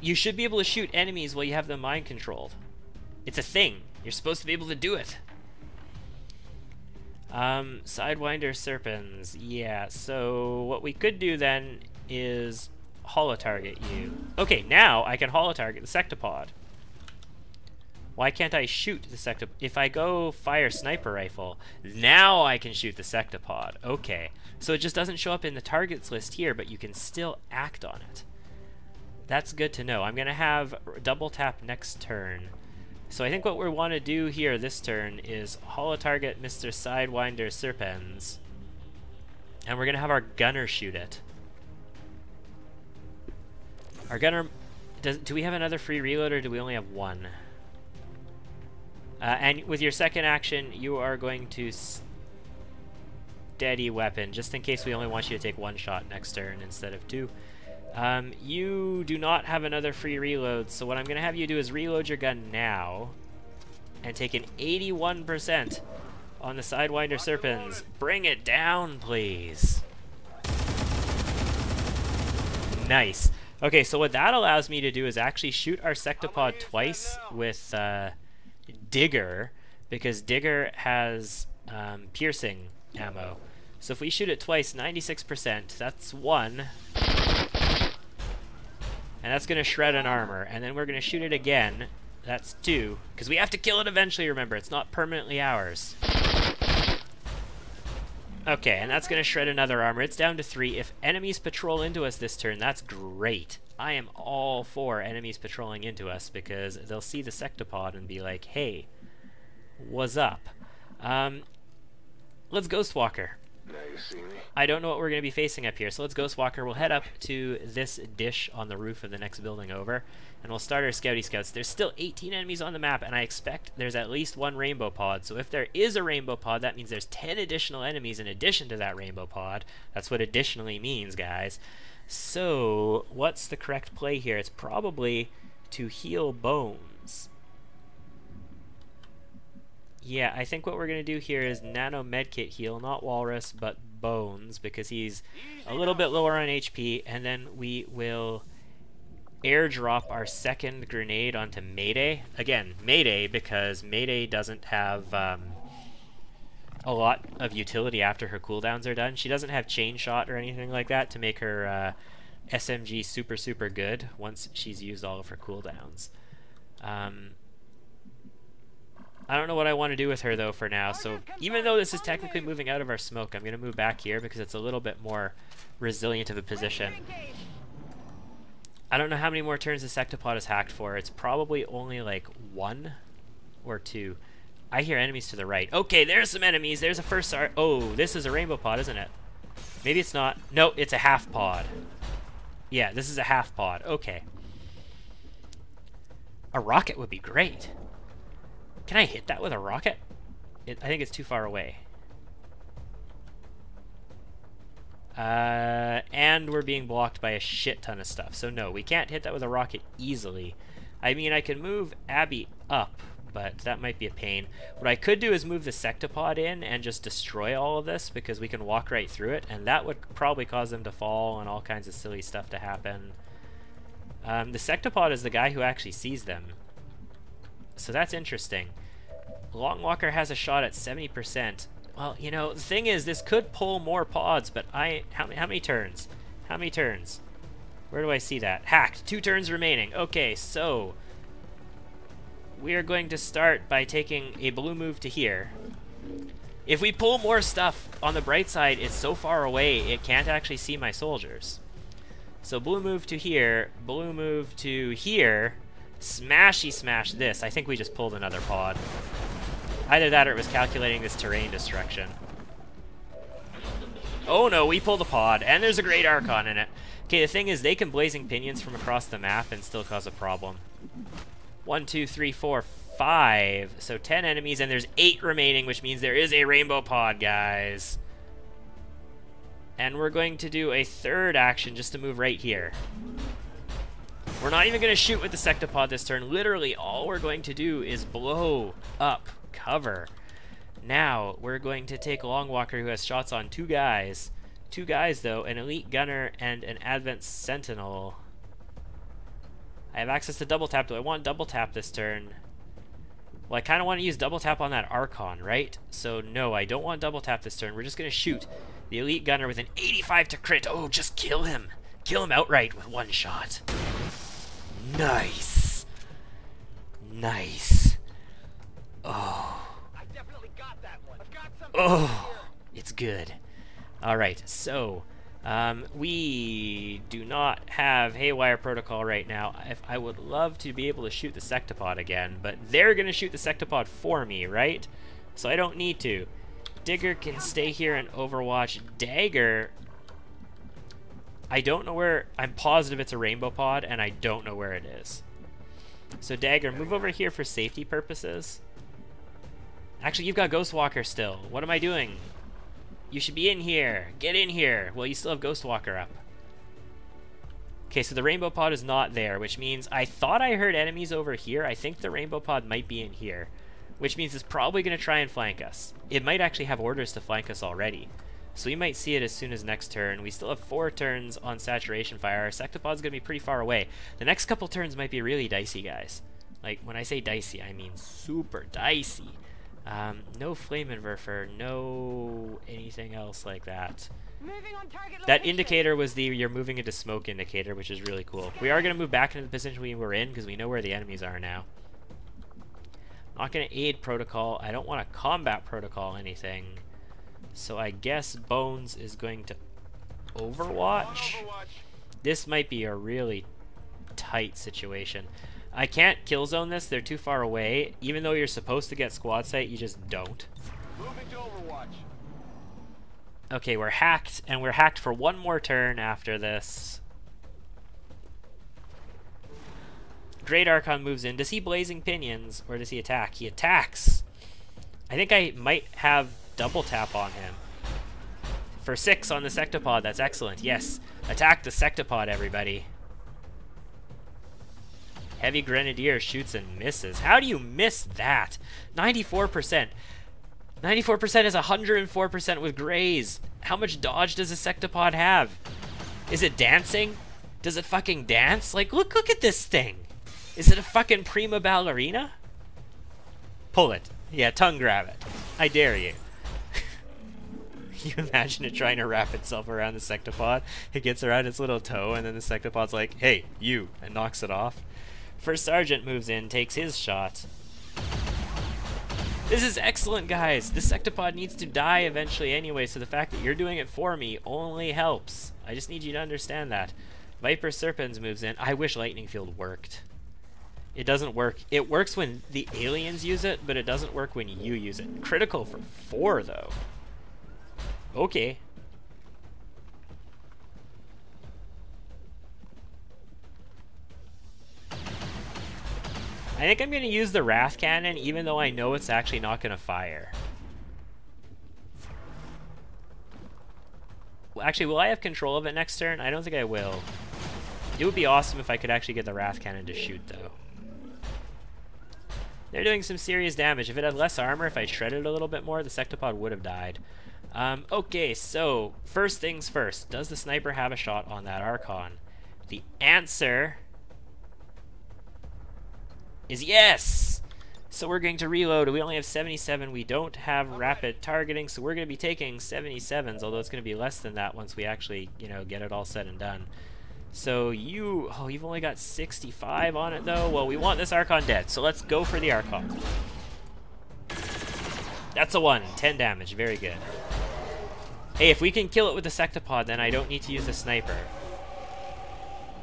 You should be able to shoot enemies while you have them mind controlled. It's a thing. You're supposed to be able to do it. Sidewinder Serpens. Yeah, so what we could do then is holo-target you. Okay, now I can holo-target the Sectopod. Why can't I shoot the Sectopod? If I go fire sniper rifle, now I can shoot the Sectopod. Okay, so it just doesn't show up in the targets list here, but you can still act on it. That's good to know. I'm going to have double tap next turn. So I think what we want to do here this turn is holo-target Mr. Sidewinder Serpens. And we're going to have our gunner shoot it. Our gunner... do we have another free reload, or do we only have 1? And with your second action, you are going to steady weapon, just in case we only want you to take 1 shot next turn instead of 2. You do not have another free reload, so what I'm going to have you do is reload your gun now and take an 81% on the Sidewinder Serpens. Bring it down, please. Nice. Okay, so what that allows me to do is actually shoot our Sectopod twice with Digger, because Digger has piercing ammo. So if we shoot it twice, 96%, that's 1. And that's going to shred an armor. And then we're going to shoot it again. That's 2. Because we have to kill it eventually, remember. It's not permanently ours. Okay, and that's going to shred another armor. It's down to 3. If enemies patrol into us this turn, that's great. I am all for enemies patrolling into us because they'll see the sectopod and be like, hey, what's up? Let's Ghostwalker. Now you see me? I don't know what we're going to be facing up here, so let's Ghostwalker. We'll head up to this dish on the roof of the next building over, and we'll start our Scouty Scouts. There's still 18 enemies on the map, and I expect there's at least one rainbow pod. So if there is a rainbow pod, that means there's 10 additional enemies in addition to that rainbow pod. That's what additionally means, guys. So what's the correct play here? It's probably to heal Bones. Yeah, I think what we're going to do here is nano medkit heal, not Walrus, but Bones, because he's a little bit lower on HP, and then we will airdrop our second grenade onto Mayday. Again, Mayday, because Mayday doesn't have a lot of utility after her cooldowns are done. She doesn't have chain shot or anything like that to make her SMG super, super good once she's used all of her cooldowns. I don't know what I want to do with her, though, for now. So even though this is technically moving out of our smoke, I'm going to move back here because it's a little bit more resilient of a position. I don't know how many more turns the sectopod is hacked for. It's probably only like 1 or 2. I hear enemies to the right. Okay, there's some enemies. There's a first... Oh, this is a rainbow pod, isn't it? Maybe it's not. No, it's a half pod. Yeah, this is a half pod. Okay. A rocket would be great. Can I hit that with a rocket? I think it's too far away. And we're being blocked by a shit ton of stuff. So no, we can't hit that with a rocket easily. I mean, I can move Abby up, but that might be a pain. What I could do is move the sectopod in and just destroy all of this because we can walk right through it, and that would probably cause them to fall and all kinds of silly stuff to happen. The sectopod is the guy who actually sees them. So that's interesting. Longwalker has a shot at 70%. Well, you know, the thing is, this could pull more pods, but how many turns? How many turns? Where do I see that? Hacked. 2 turns remaining. Okay, so we are going to start by taking a blue move to here. If we pull more stuff on the bright side, it's so far away, it can't actually see my soldiers. So blue move to here, blue move to here. Smashy smash this. I think we just pulled another pod. Either that or it was calculating this terrain destruction. Oh no, we pulled a pod, and there's a Great Archon in it. Okay, the thing is, they can Blazing Pinions from across the map and still cause a problem. 1, 2, 3, 4, 5. So 10 enemies, and there's 8 remaining, which means there is a rainbow pod, guys. And we're going to do a third action just to move right here. We're not even going to shoot with the sectopod this turn. Literally, all we're going to do is blow up cover. Now, we're going to take Longwalker, who has shots on 2 guys. 2 guys, though, an Elite Gunner and an Advent Sentinel. I have access to double tap. Do I want double tap this turn? Well, I kind of want to use double tap on that Archon, right? So, no, I don't want double tap this turn. We're just going to shoot the Elite Gunner with an 85 to crit. Oh, just kill him. Kill him outright with 1 shot. Nice. Nice. Oh. I definitely got that one. I've got something Oh, it's good. All right, so we do not have Haywire Protocol right now. I would love to be able to shoot the sectopod again, but they're going to shoot the sectopod for me, right? So I don't need to. Digger can stay here and Overwatch. Dagger, I don't know where. I'm positive it's a rainbow pod, and I don't know where it is. So Dagger, move over here for safety purposes. Actually, you've got Ghostwalker still. What am I doing? You should be in here. Get in here. Well, you still have Ghostwalker up. Okay, so the rainbow pod is not there, which means I thought I heard enemies over here. I think the rainbow pod might be in here, which means it's probably going to try and flank us. It might actually have orders to flank us already. So we might see it as soon as next turn. We still have 4 turns on saturation fire. Our sectopod's going to be pretty far away. The next couple turns might be really dicey, guys. Like, when I say dicey, I mean super dicey. No flame inverter, no anything else like that. That indicator was the you're moving into smoke indicator, which is really cool. We are going to move back into the position we were in because we know where the enemies are now. Not going to aid protocol. I don't want to combat protocol anything. So I guess Bones is going to Overwatch. This might be a really tight situation. I can't kill zone this, they're too far away. Even though you're supposed to get squad sight, you just don't. Moving to Overwatch. Okay, we're hacked, and we're hacked for one more turn after this. Great Archon moves in. Does he Blazing Pinions, or does he attack? He attacks. I think I might have double tap on him. For 6 on the Sectopod, that's excellent. Yes, attack the Sectopod, everybody. Heavy Grenadier shoots and misses. How do you miss that? 94%. 94% is 104% with Graze. How much dodge does a Sectopod have? Is it dancing? Does it fucking dance? Like, look at this thing. Is it a fucking prima ballerina? Pull it. Yeah, tongue grab it. I dare you. You imagine it trying to wrap itself around the Sectopod? It gets around its little toe, and then the Sectopod's like, hey, you, and knocks it off. First Sergeant moves in, takes his shot. This is excellent, guys. The Sectopod needs to die eventually anyway, so the fact that you're doing it for me only helps. I just need you to understand that. Viper Serpens moves in. I wish Lightning Field worked. It doesn't work. It works when the aliens use it, but it doesn't work when you use it. Critical for 4, though. Okay. I think I'm going to use the Wrath Cannon, even though I know it's actually not going to fire. Well, actually, will I have control of it next turn? I don't think I will. It would be awesome if I could actually get the Wrath Cannon to shoot, though. They're doing some serious damage. If it had less armor, if I shredded it a little bit more, the Sectopod would have died. Okay, so, first things first. Does the sniper have a shot on that Archon? The answer is yes! So we're going to reload. We only have 77. We don't have rapid targeting, so we're going to be taking 77s, although it's going to be less than that once we actually, you know, get it all said and done. So you've only got 65 on it, though? Well, we want this Archon dead, so let's go for the Archon. That's a 1. 10 damage. Very good. Hey, if we can kill it with the Sectopod, then I don't need to use the sniper.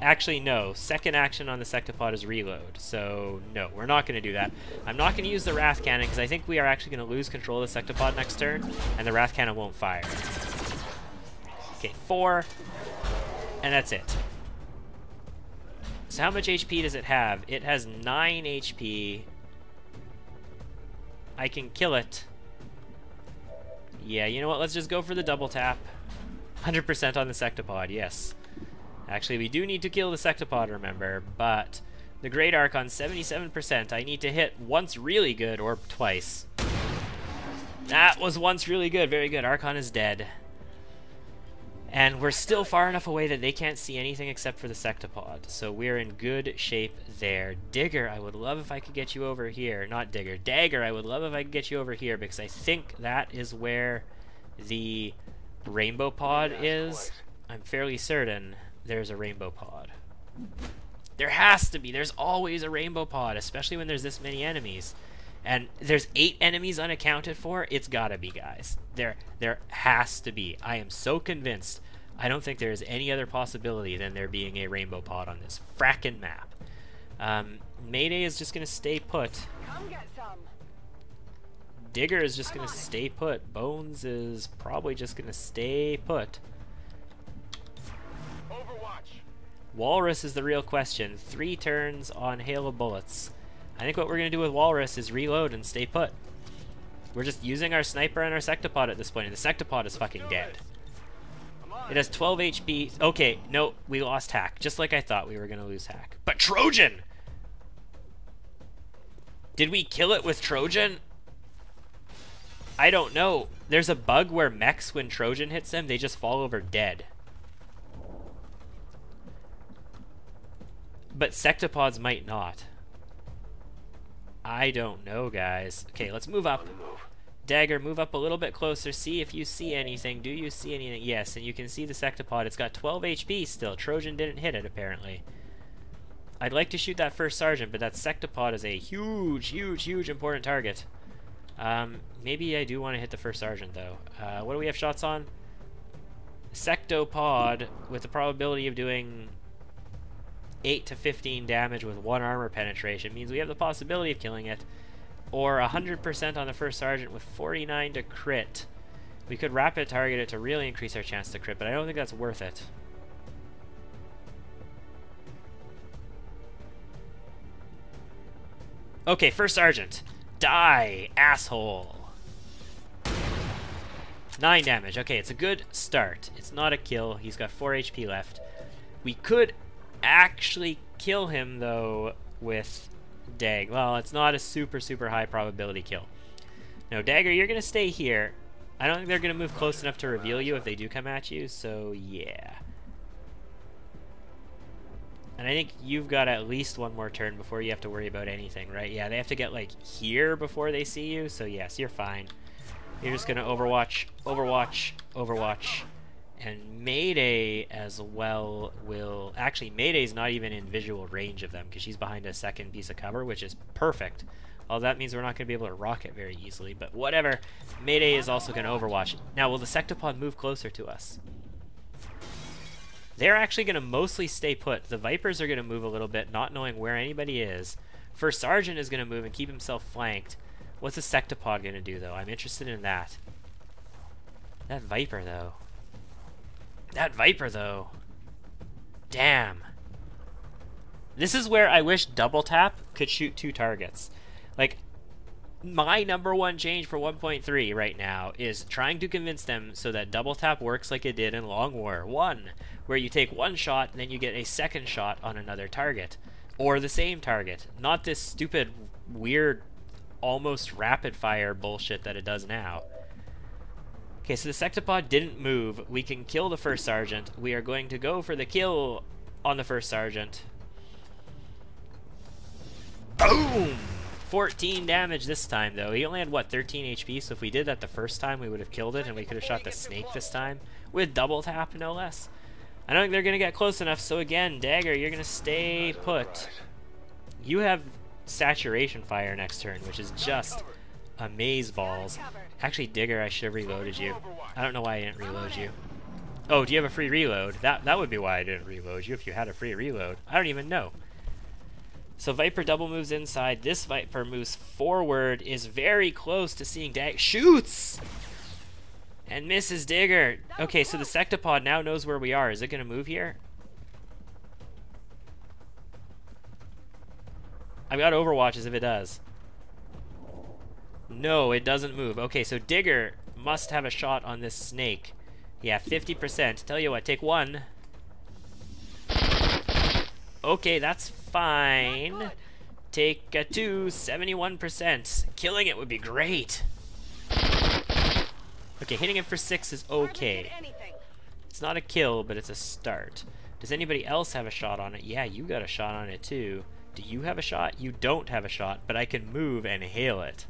Actually, no. Second action on the Sectopod is reload. So, no, we're not going to do that. I'm not going to use the Wrath Cannon, because I think we are actually going to lose control of the Sectopod next turn, and the Wrath Cannon won't fire. Okay, 4. And that's it. So how much HP does it have? It has 9 HP. I can kill it. Yeah, you know what? Let's just go for the double tap. 100% on the Sectopod, yes. Actually, we do need to kill the Sectopod, remember, but the Great Archon, 77%. I need to hit once really good, or twice. That was once really good. Very good. Archon is dead. And we're still far enough away that they can't see anything except for the Sectopod. So we're in good shape there. Digger, I would love if I could get you over here. Not Digger. Dagger, I would love if I could get you over here, because I think that is where the Rainbow Pod is. I'm fairly certain there's a Rainbow Pod. There has to be. There's always a Rainbow Pod, especially when there's this many enemies. And there's 8 enemies unaccounted for. It's gotta be, guys. There has to be. I am so convinced. I don't think there is any other possibility than there being a Rainbow Pod on this frackin' map. Mayday is just gonna stay put. Come get some. Digger is just gonna stay put. Bones is probably just gonna stay put. Overwatch. Walrus is the real question. 3 turns on Hail of Bullets. I think what we're going to do with Walrus is reload and stay put. We're just using our sniper and our Sectopod at this point, and the Sectopod is fucking dead. It has 12 HP. Okay, no, we lost Hack, just like I thought we were going to lose Hack. But Trojan! Did we kill it with Trojan? I don't know. There's a bug where mechs, when Trojan hits them, they just fall over dead. But Sectopods might not. I don't know, guys. Okay, let's move up. Dagger, move up a little bit closer. See if you see anything. Do you see anything? Yes, and you can see the Sectopod. It's got 12 HP still. Trojan didn't hit it, apparently. I'd like to shoot that first Sergeant, but that Sectopod is a huge, huge, huge important target. Maybe I do want to hit the first Sergeant, though. What do we have shots on? Sectopod, with the probability of doing 8 to 15 damage with 1 armor penetration means we have the possibility of killing it. Or 100% on the first sergeant with 49 to crit. We could rapid target it to really increase our chance to crit, but I don't think that's worth it. Okay, first sergeant. Die, asshole. 9 damage. Okay, it's a good start. It's not a kill. He's got 4 HP left. We could actually kill him, though, with Dag. Well, it's not a super, super high probability kill. No, Dagger, you're going to stay here. I don't think they're going to move close enough to reveal you if they do come at you, so yeah. And I think you've got at least one more turn before you have to worry about anything, right? Yeah, they have to get, like, here before they see you, so yes, you're fine. You're just going to Overwatch, Overwatch, Overwatch, and Mayday as well will... Actually, Mayday's not even in visual range of them because she's behind a second piece of cover, which is perfect. Well, that means we're not going to be able to rock it very easily, but whatever. Mayday is also going to Overwatch. Now, will the Sectopod move closer to us? They're actually going to mostly stay put. The Vipers are going to move a little bit, not knowing where anybody is. First Sergeant is going to move and keep himself flanked. What's a Sectopod going to do, though? I'm interested in that. That Viper, though. That Viper, though. Damn. This is where I wish Double Tap could shoot 2 targets. Like, my #1 change for 1.3 right now is trying to convince them so that Double Tap works like it did in Long War 1, where you take 1 shot and then you get a second shot on another target. Or the same target. Not this stupid, weird, almost rapid fire bullshit that it does now. Okay, so the Sectopod didn't move. We can kill the first sergeant. We are going to go for the kill on the first sergeant. Boom! 14 damage this time, though. He only had, what, 13 HP? So if we did that the first time, we would have killed it, and we could have shot the snake this time. With double tap, no less. I don't think they're going to get close enough, so again, Dagger, you're going to stay put. You have saturation fire next turn, which is just amazeballs. Actually, Digger, I should have reloaded you. I don't know why I didn't reload you. Oh, do you have a free reload? That would be why I didn't reload you if you had a free reload. I don't even know. So Viper double moves inside. This Viper moves forward, is very close to seeing Dagger. Shoots! And misses Digger. Okay, so the Sectopod now knows where we are. Is it going to move here? I've got Overwatches if it does. No, it doesn't move. Okay, so Digger must have a shot on this snake. Yeah, 50%. Tell you what, take 1. Okay, that's fine. Take a 2, 71%. Killing it would be great. Okay, hitting it for 6 is okay. It's not a kill, but it's a start. Does anybody else have a shot on it? Yeah, you got a shot on it too. Do you have a shot? You don't have a shot, but I can move and hail it.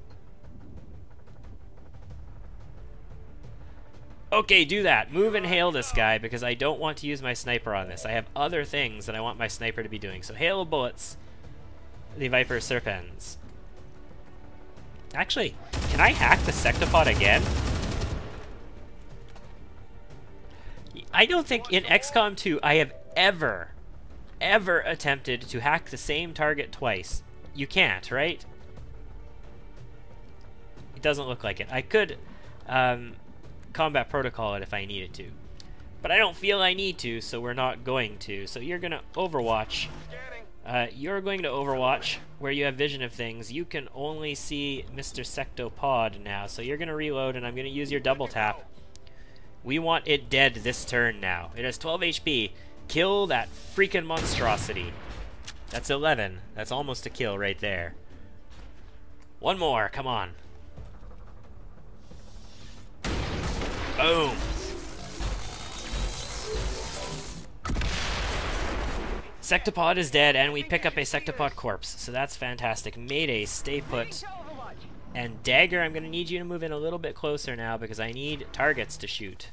Okay, do that. Move and hail this guy because I don't want to use my sniper on this. I have other things that I want my sniper to be doing. So hail bullets. The Viper Serpens. Actually, can I hack the Sectopod again? I don't think in XCOM 2 I have ever attempted to hack the same target twice. You can't, right? It doesn't look like it. I could combat protocol it if I needed to. But I don't feel I need to, so we're not going to. So you're going to Overwatch. You're going to Overwatch, where you have vision of things. You can only see Mr. Sectopod now, so you're going to reload, and I'm going to use your double tap. We want it dead this turn now. It has 12 HP. Kill that freaking monstrosity. That's 11. That's almost a kill right there. One more, come on. Boom. Sectopod is dead, and we pick up a Sectopod corpse, so that's fantastic. Mayday, stay put. And Dagger, I'm going to need you to move in a little bit closer now because I need targets to shoot.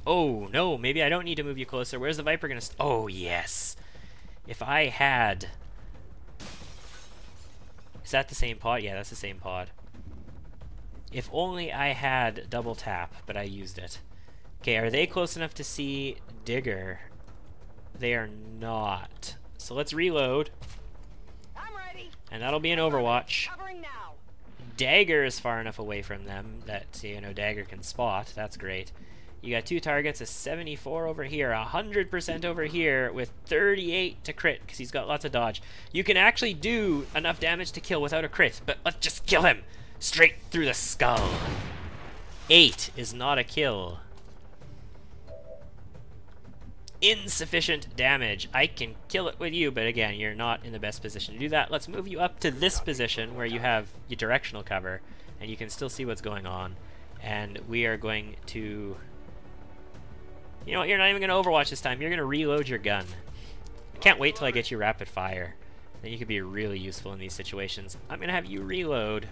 Oh, no, maybe I don't need to move you closer. Where's the Viper going to... Oh, yes. If I had... Is that the same pod? Yeah, that's the same pod. If only I had double tap, but I used it. Okay, are they close enough to see Digger? They are not. So let's reload. I'm ready. And that'll be an Overwatch. Covering now. Dagger is far enough away from them that, you know, Dagger can spot. That's great. You got 2 targets, a 74 over here, 100% over here, with 38 to crit, because he's got lots of dodge. You can actually do enough damage to kill without a crit, but let's just kill him! Straight through the skull. 8 is not a kill. Insufficient damage. I can kill it with you, but again, you're not in the best position to do that. Let's move you up to this position where you have your directional cover, and you can still see what's going on. And we are going to... You know what, you're not even going to Overwatch this time. You're going to reload your gun. I can't wait till I get you rapid fire. Then you could be really useful in these situations. I'm going to have you reload.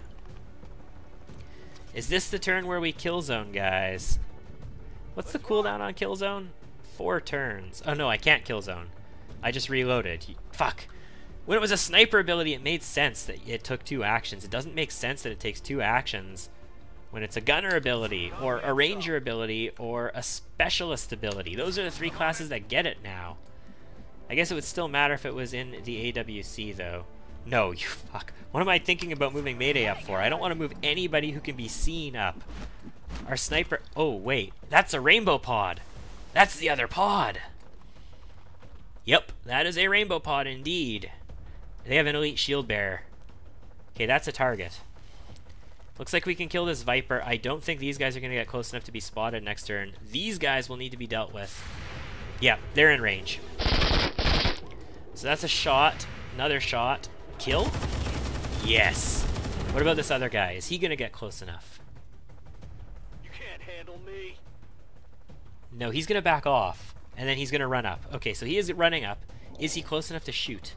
Is this the turn where we kill zone, guys? What's the cooldown on kill zone? 4 turns. Oh no, I can't kill zone. I just reloaded. Fuck. When it was a sniper ability, it made sense that it took 2 actions. It doesn't make sense that it takes 2 actions when it's a gunner ability, or a ranger ability, or a specialist ability. Those are the 3 classes that get it now. I guess it would still matter if it was in the AWC, though. No, you fuck. What am I thinking about moving Mayday up for? I don't want to move anybody who can be seen up. Our sniper... Oh, wait. That's a rainbow pod. That's the other pod. Yep, that is a rainbow pod indeed. They have an elite shield bearer. Okay, that's a target. Looks like we can kill this Viper. I don't think these guys are going to get close enough to be spotted next turn. These guys will need to be dealt with. Yeah, they're in range. So that's a shot. Another shot. Kill? Yes. What about this other guy? Is he going to get close enough? You can't handle me. No, he's going to back off. And then he's going to run up. Okay, so he is running up. Is he close enough to shoot?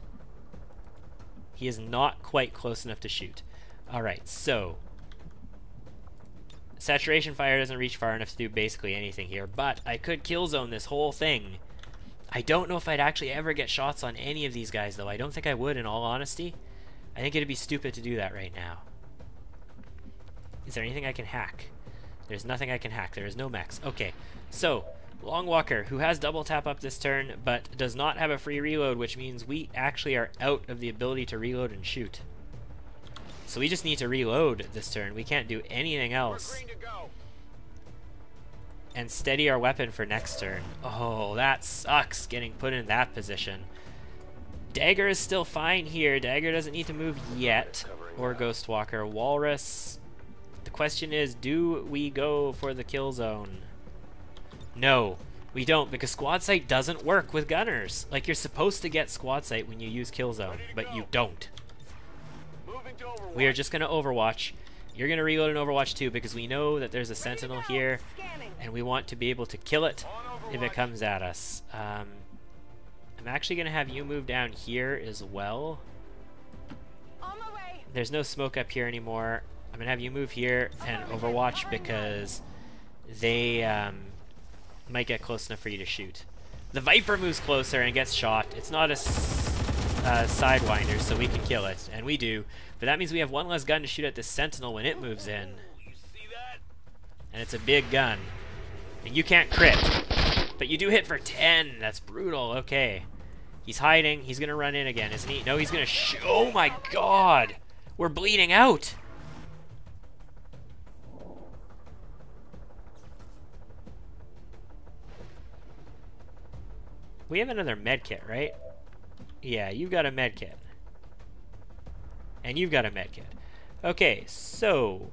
He is not quite close enough to shoot. Alright, so... Saturation fire doesn't reach far enough to do basically anything here, but I could kill zone this whole thing. I don't know if I'd actually ever get shots on any of these guys, though. I don't think I would, in all honesty. I think it'd be stupid to do that right now. Is there anything I can hack? There's nothing I can hack. There is no mechs. Okay, so, Long Walker, who has double tap up this turn, but does not have a free reload, which means we actually are out of the ability to reload and shoot. So we just need to reload this turn. We can't do anything else. And steady our weapon for next turn. Oh, that sucks, getting put in that position. Dagger is still fine here. Dagger doesn't need to move yet. Or Ghostwalker. Walrus. The question is, do we go for the kill zone? No, we don't, because squad sight doesn't work with gunners. Like, you're supposed to get squad sight when you use kill zone, but you don't. We are just going to Overwatch. You're going to reload an Overwatch too, because we know that there's a sentinel here, and we want to be able to kill it if it comes at us. I'm actually going to have you move down here as well. There's no smoke up here anymore. I'm going to have you move here and Overwatch because they might get close enough for you to shoot. The Viper moves closer and gets shot. It's not a Sidewinder, so we can kill it, and we do. But that means we have one less gun to shoot at this Sentinel when it moves in. And it's a big gun. And you can't crit. But you do hit for 10. That's brutal. Okay. He's hiding. He's going to run in again, isn't he? No, he's going to shoot. Oh my god! We're bleeding out! We have another medkit, right? Yeah, you've got a medkit. And you've got a medkit. Okay, so...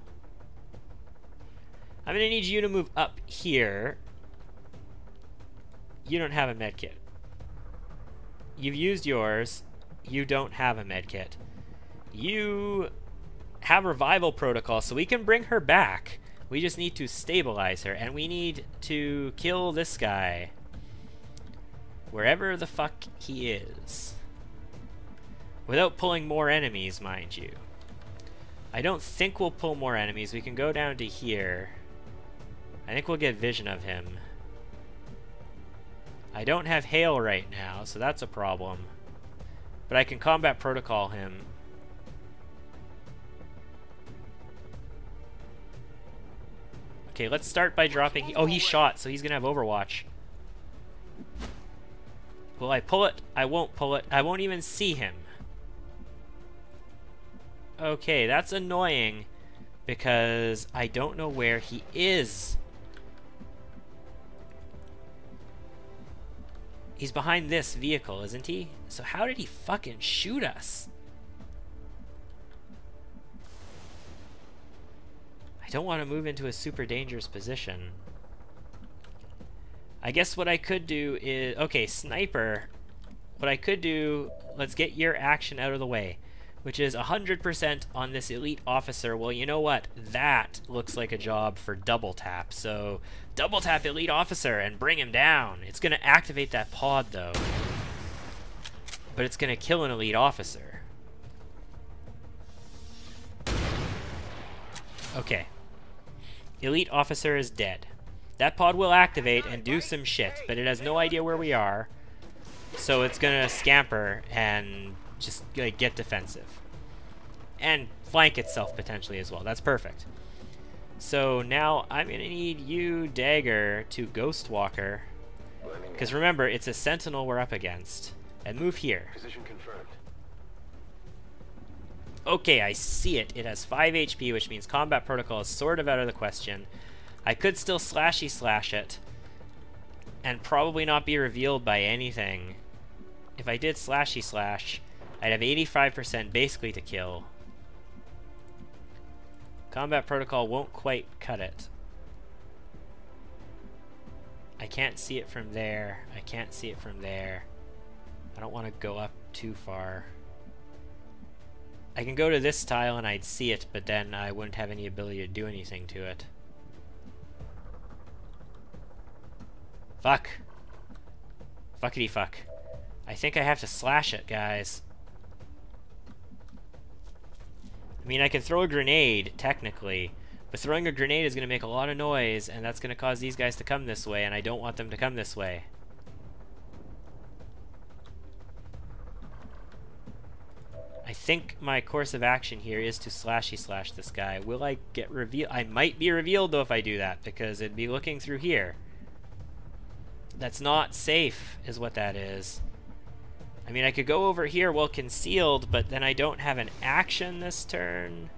I'm going to need you to move up here. You don't have a medkit. You've used yours. You don't have a medkit. You have revival protocol, so we can bring her back. We just need to stabilize her, and we need to kill this guy. Wherever the fuck he is. Without pulling more enemies, mind you. I don't think we'll pull more enemies. We can go down to here. I think we'll get vision of him. I don't have hail right now, so that's a problem. But I can combat protocol him. Okay, let's start by dropping... Oh, he's shot, so he's gonna have Overwatch. Will I pull it? I won't pull it. I won't even see him. Okay, that's annoying because I don't know where he is. He's behind this vehicle, isn't he? So how did he fucking shoot us? I don't want to move into a super dangerous position. I guess what I could do is... Okay, sniper. What I could do... Let's get your action out of the way. Which is 100% on this elite officer. Well, you know what? That looks like a job for double tap. So, double tap elite officer and bring him down. It's going to activate that pod, though. But it's going to kill an elite officer. Okay. Elite officer is dead. That pod will activate and do some shit, but it has no idea where we are. So it's going to scamper and just like, get defensive. And flank itself potentially as well. That's perfect. So now I'm going to need you, Dagger, to Ghost Walker. Because remember, it's a Sentinel we're up against. And move here. Position confirmed. Okay, I see it. It has 5 HP, which means combat protocol is sort of out of the question. I could still slashy slash it. And probably not be revealed by anything. If I did slashy slash, I'd have 85% basically to kill. Combat protocol won't quite cut it. I can't see it from there. I can't see it from there. I don't want to go up too far. I can go to this tile and I'd see it, but then I wouldn't have any ability to do anything to it. Fuck. Fuckity fuck. I think I have to slash it, guys. I mean, I can throw a grenade, technically, but throwing a grenade is going to make a lot of noise, and that's going to cause these guys to come this way, and I don't want them to come this way. I think my course of action here is to slashy slash this guy. Will I get revealed? I might be revealed, though, if I do that, because it'd be looking through here. That's not safe, is what that is. I mean, I could go over here well concealed, but then I don't have an action this turn.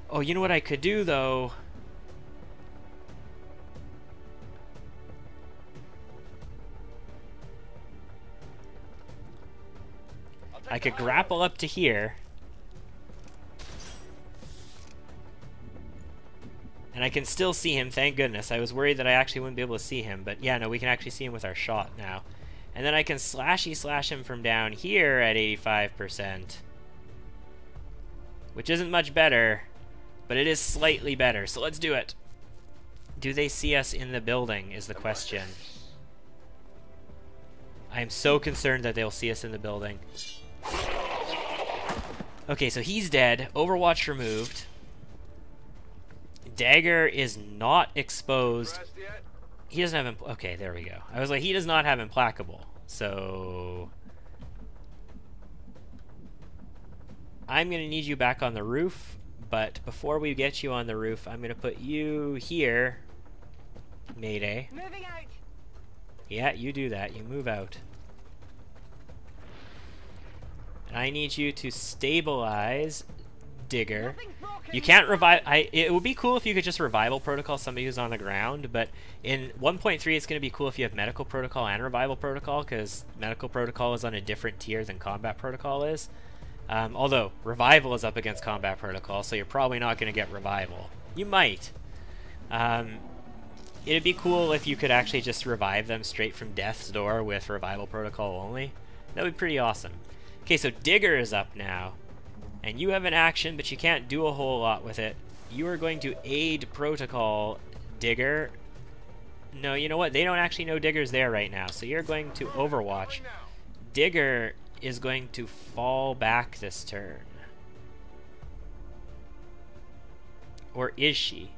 Oh, you know what I could do, though? I could grapple up to here. And I can still see him, thank goodness. I was worried that I actually wouldn't be able to see him, but yeah, no, we can actually see him with our shot now. And then I can slashy slash him from down here at 85%. Which isn't much better, but it is slightly better. So let's do it. Do they see us in the building is the question. I am so concerned that they'll see us in the building. Okay, so he's dead. Overwatch removed. Dagger is not exposed. He doesn't have... Okay, there we go. I was like, he does not have Implacable. So... I'm going to need you back on the roof. But before we get you on the roof, I'm going to put you here. Mayday. Moving out. Yeah, you do that. You move out. And I need you to stabilize Digger. You can't revive... It would be cool if you could just revival protocol somebody who's on the ground, but in 1.3 it's going to be cool if you have medical protocol and revival protocol, because medical protocol is on a different tier than combat protocol is. Although, revival is up against combat protocol, so you're probably not going to get revival. You might. It'd be cool if you could actually just revive them straight from death's door with revival protocol only. That would be pretty awesome. Okay, so Digger is up now. And you have an action, but you can't do a whole lot with it. You are going to aid protocol, Digger. No, you know what? They don't actually know Digger's there right now, so you're going to Overwatch. Digger is going to fall back this turn. Or is she?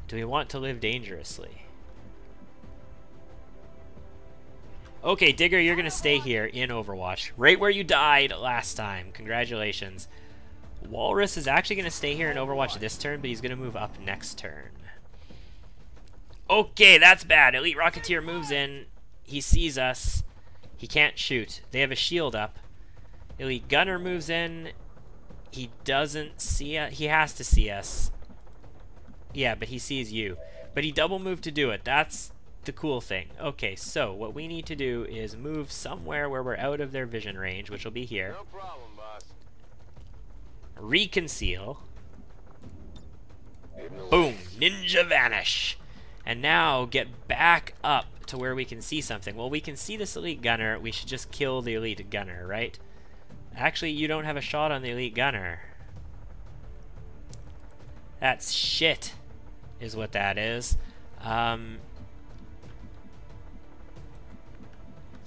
Do we want to live dangerously? Okay, Digger, you're going to stay here in Overwatch. Right where you died last time. Congratulations. Walrus is actually going to stay here in Overwatch this turn, but he's going to move up next turn. Okay, that's bad. Elite Rocketeer moves in. He sees us. He can't shoot. They have a shield up. Elite gunner moves in. He doesn't see us. He has to see us. Yeah, but he sees you. But he double moved to do it. That's the cool thing. Okay, so what we need to do is move somewhere where we're out of their vision range, which will be here. No problem, boss. Reconceal. Leading the way. Boom! Ninja vanish! And now get back up to where we can see something. Well, we can see this elite gunner. We should just kill the elite gunner, right? Actually, you don't have a shot on the elite gunner. That's shit, is what that is.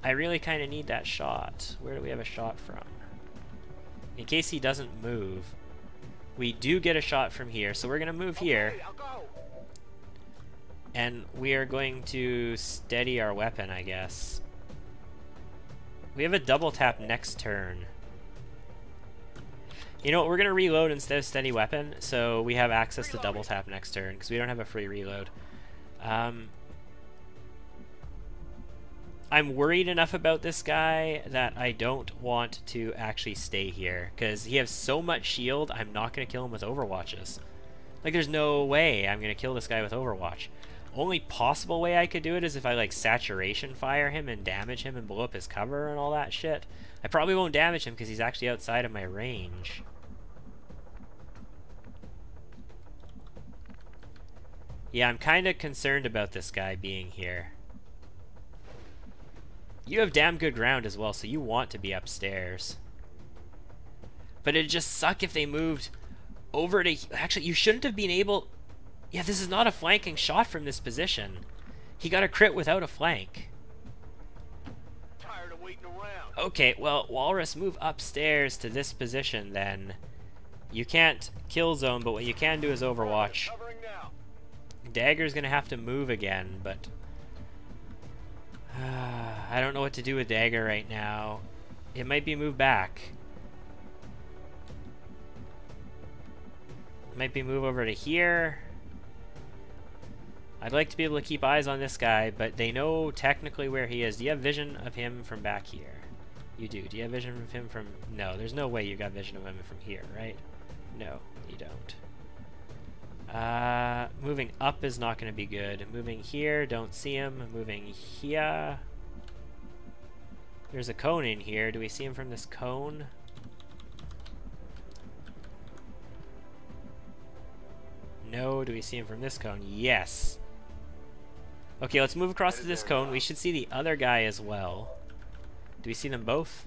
I really kind of need that shot. Where do we have a shot from? In case he doesn't move. We do get a shot from here, so we're going to move here. Okay, I'll go. And we are going to steady our weapon, I guess. We have a double tap next turn. You know what, we're going to reload instead of steady weapon, so we have access to double tap next turn, because we don't have a free reload. I'm worried enough about this guy that I don't want to actually stay here, because he has so much shield, I'm not going to kill him with overwatches. Like, there's no way I'm going to kill this guy with overwatch. Only possible way I could do it is if I, like, saturation fire him and damage him and blow up his cover and all that shit. I probably won't damage him because he's actually outside of my range. Yeah, I'm kind of concerned about this guy being here. You have damn good ground as well, so you want to be upstairs. But it'd just suck if they moved over to... Actually, you shouldn't have been able... Yeah, this is not a flanking shot from this position. He got a crit without a flank. Tired of waiting around. Okay, well, Walrus, move upstairs to this position then. You can't kill zone, but what you can do is overwatch. Covering now. Dagger's gonna have to move again, but... I don't know what to do with Dagger right now. It might be move back. Might be move over to here. I'd like to be able to keep eyes on this guy, but they know technically where he is. Do you have vision of him from back here? You do. Do you have vision of him from... No, there's no way you got vision of him from here, right? No, you don't. Moving up is not going to be good. Moving here, don't see him. Moving here. There's a cone in here. Do we see him from this cone? No. Do we see him from this cone? Yes. Okay, let's move across to this cone. We should see the other guy as well. Do we see them both?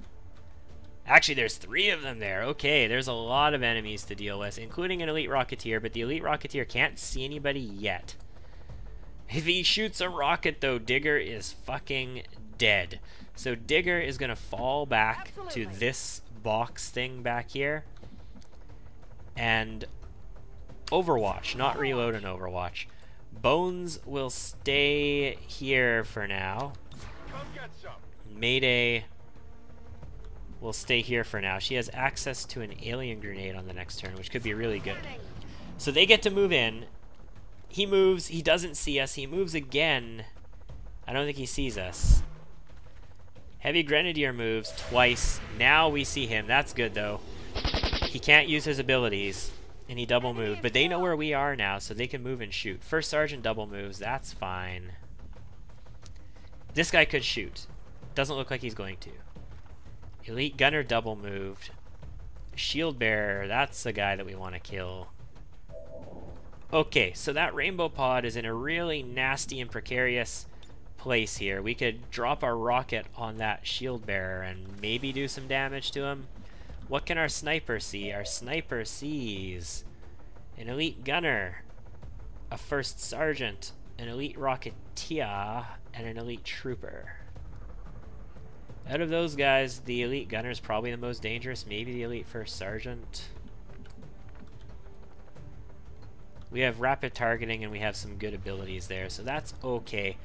Actually, there's 3 of them there. Okay, there's a lot of enemies to deal with, including an Elite Rocketeer, but the Elite Rocketeer can't see anybody yet. If he shoots a rocket, though, Digger is fucking dead. So Digger is going to fall back to this box thing back here. And Overwatch, not reload and Overwatch. Bones will stay here for now. Come get some. Mayday will stay here for now. She has access to an alien grenade on the next turn, which could be really good. So they get to move in. He moves. He doesn't see us. He moves again. I don't think he sees us. Heavy Grenadier moves twice. Now we see him. That's good, though. He can't use his abilities, and he double moved. But they know where we are now, so they can move and shoot. First Sergeant double moves. That's fine. This guy could shoot. Doesn't look like he's going to. Elite Gunner double moved. Shield Bearer, that's the guy that we want to kill. Okay, so that Rainbow Pod is in a really nasty and precarious place here. We could drop our rocket on that Shield Bearer and maybe do some damage to him. What can our sniper see? Our sniper sees an Elite Gunner, a First Sergeant, an Elite Rocketeer, and an Elite Trooper. Out of those guys, the Elite Gunner is probably the most dangerous. Maybe the Elite First Sergeant. We have rapid targeting and we have some good abilities there, so that's okay.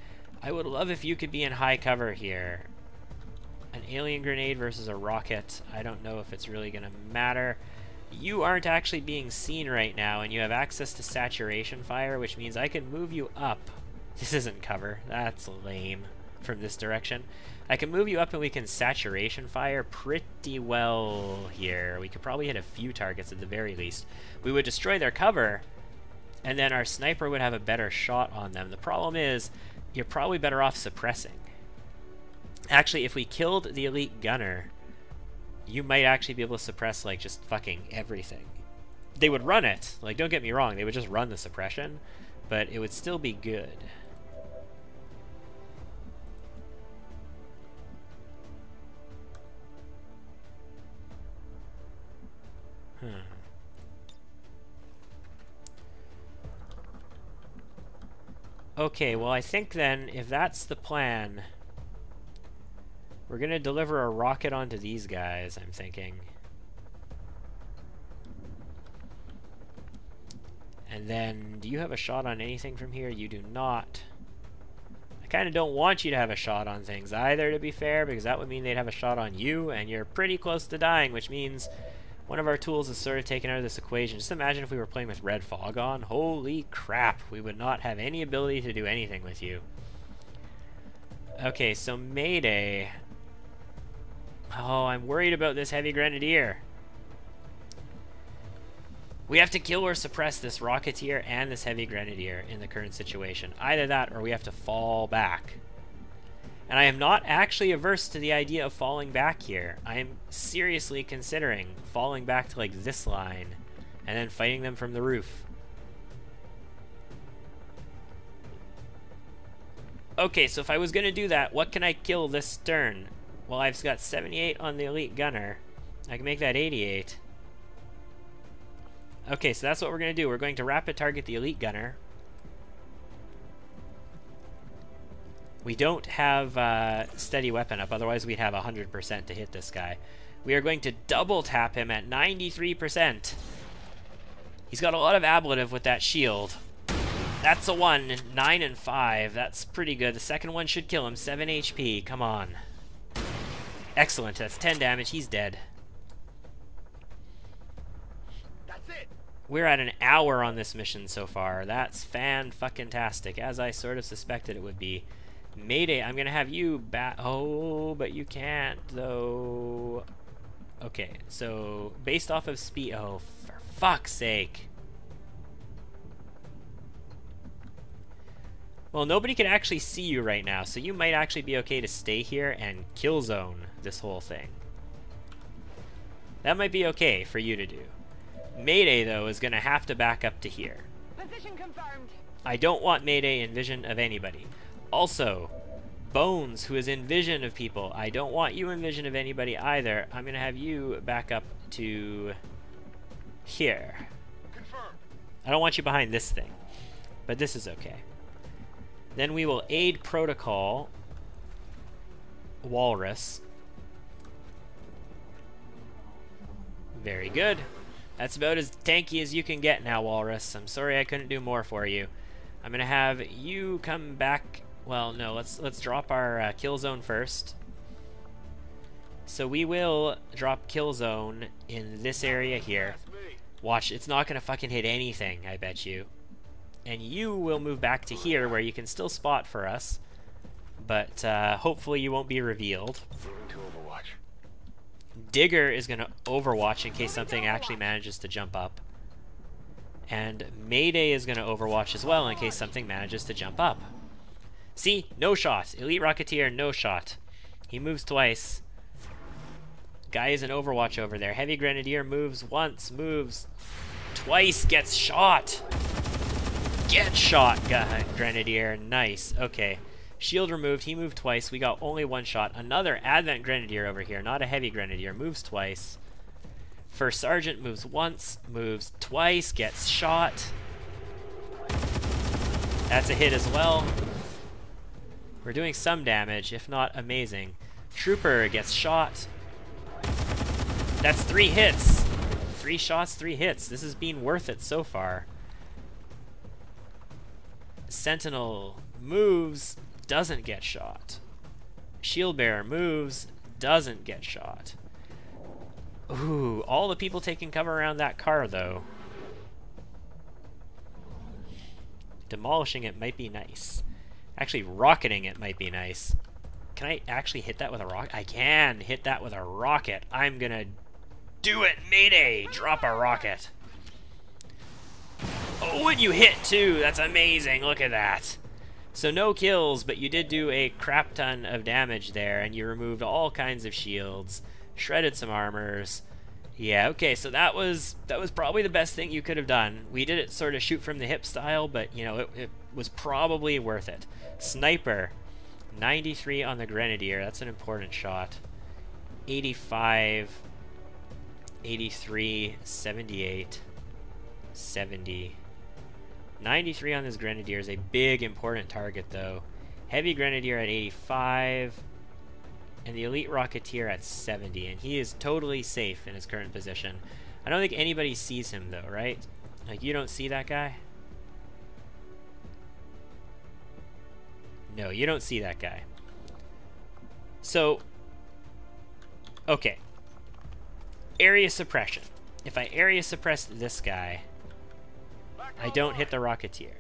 I would love if you could be in high cover here. An alien grenade versus a rocket. I don't know if it's really going to matter. You aren't actually being seen right now, and you have access to saturation fire, which means I can move you up. This isn't cover. That's lame. from this direction. I can move you up and we can saturation fire pretty well here. We could probably hit a few targets at the very least. We would destroy their cover, and then our sniper would have a better shot on them. The problem is, you're probably better off suppressing. Actually, if we killed the elite gunner, you might actually be able to suppress, like, just fucking everything. They would run it. Like, don't get me wrong, they would just run the suppression, but it would still be good. Okay, well, I think then, if that's the plan, we're gonna deliver a rocket onto these guys, I'm thinking. And then, do you have a shot on anything from here? You do not. I kind of don't want you to have a shot on things either, to be fair, because that would mean they'd have a shot on you, and you're pretty close to dying, which means one of our tools is sort of taken out of this equation. Just imagine if we were playing with red fog on. Holy crap, we would not have any ability to do anything with you. Okay, so Mayday. Oh, I'm worried about this heavy grenadier. We have to kill or suppress this rocketeer and this heavy grenadier in the current situation. Either that or we have to fall back. And I am not actually averse to the idea of falling back here. I am seriously considering falling back to like this line and then fighting them from the roof. Okay, so if I was going to do that, what can I kill this turn? Well, I've got 78 on the elite gunner. I can make that 88. Okay, so that's what we're going to do. We're going to rapid target the elite gunner. We don't have steady weapon up, otherwise we'd have 100% to hit this guy. We are going to double tap him at 93%. He's got a lot of ablative with that shield. That's a 1, 9 and 5. That's pretty good. The second one should kill him. 7 HP. Come on. Excellent. That's 10 damage. He's dead. That's it. We're at an hour on this mission so far. That's fan-fucking-tastic, as I sort of suspected it would be. Mayday, I'm gonna have you bat. Oh, but you can't, though. Okay, so based off of speed. Oh, for fuck's sake. Well, nobody can actually see you right now, so you might actually be okay to stay here and kill zone this whole thing. That might be okay for you to do. Mayday, though, is gonna have to back up to here. Position confirmed. I don't want Mayday in vision of anybody. Also, Bones, who is in vision of people. I don't want you in vision of anybody either. I'm going to have you back up to here. Confirmed. I don't want you behind this thing, but this is okay. Then we will aid protocol Walrus. Very good. That's about as tanky as you can get now, Walrus. I'm sorry I couldn't do more for you. I'm going to have you come back. Well, no, let's drop our kill zone first. So we will drop kill zone in this area here. Watch, it's not going to fucking hit anything, I bet you. And you will move back to here where you can still spot for us. But hopefully you won't be revealed. Moving to Overwatch. Digger is going to overwatch in case something actually manages to jump up. And Mayday is going to overwatch as well in case something manages to jump up. See? No shot. Elite Rocketeer, no shot. He moves twice. Guy is an overwatch over there. Heavy Grenadier moves once, moves twice, gets shot. Get shot, Grenadier. Nice. Okay. Shield removed. He moved twice. We got only one shot. Another Advent Grenadier over here, not a Heavy Grenadier, moves twice. First Sergeant moves once, moves twice, gets shot. That's a hit as well. We're doing some damage, if not amazing. Trooper gets shot. That's 3 hits. 3 shots, 3 hits. This has been worth it so far. Sentinel moves, doesn't get shot. Shield Bearer moves, doesn't get shot. Ooh, all the people taking cover around that car, though. Demolishing it might be nice. Actually, rocketing it might be nice. Can I actually hit that with a rocket? I can hit that with a rocket. I'm gonna do it. Mayday! Drop a rocket. Oh, and you hit too. That's amazing. Look at that. So no kills, but you did do a crap ton of damage there, and you removed all kinds of shields, shredded some armors. Yeah, okay, so that was probably the best thing you could have done. We did it sort of shoot from the hip style, but you know, it was probably worth it. Sniper, 93 on the Grenadier. That's an important shot. 85, 83, 78, 70. 93 on this Grenadier is a big, important target, though. Heavy Grenadier at 85, and the Elite Rocketeer at 70, and he is totally safe in his current position. I don't think anybody sees him, though, right? Like, you don't see that guy? No, you don't see that guy. So, okay. Area suppression. If I area suppress this guy, I don't hit the Rocketeer.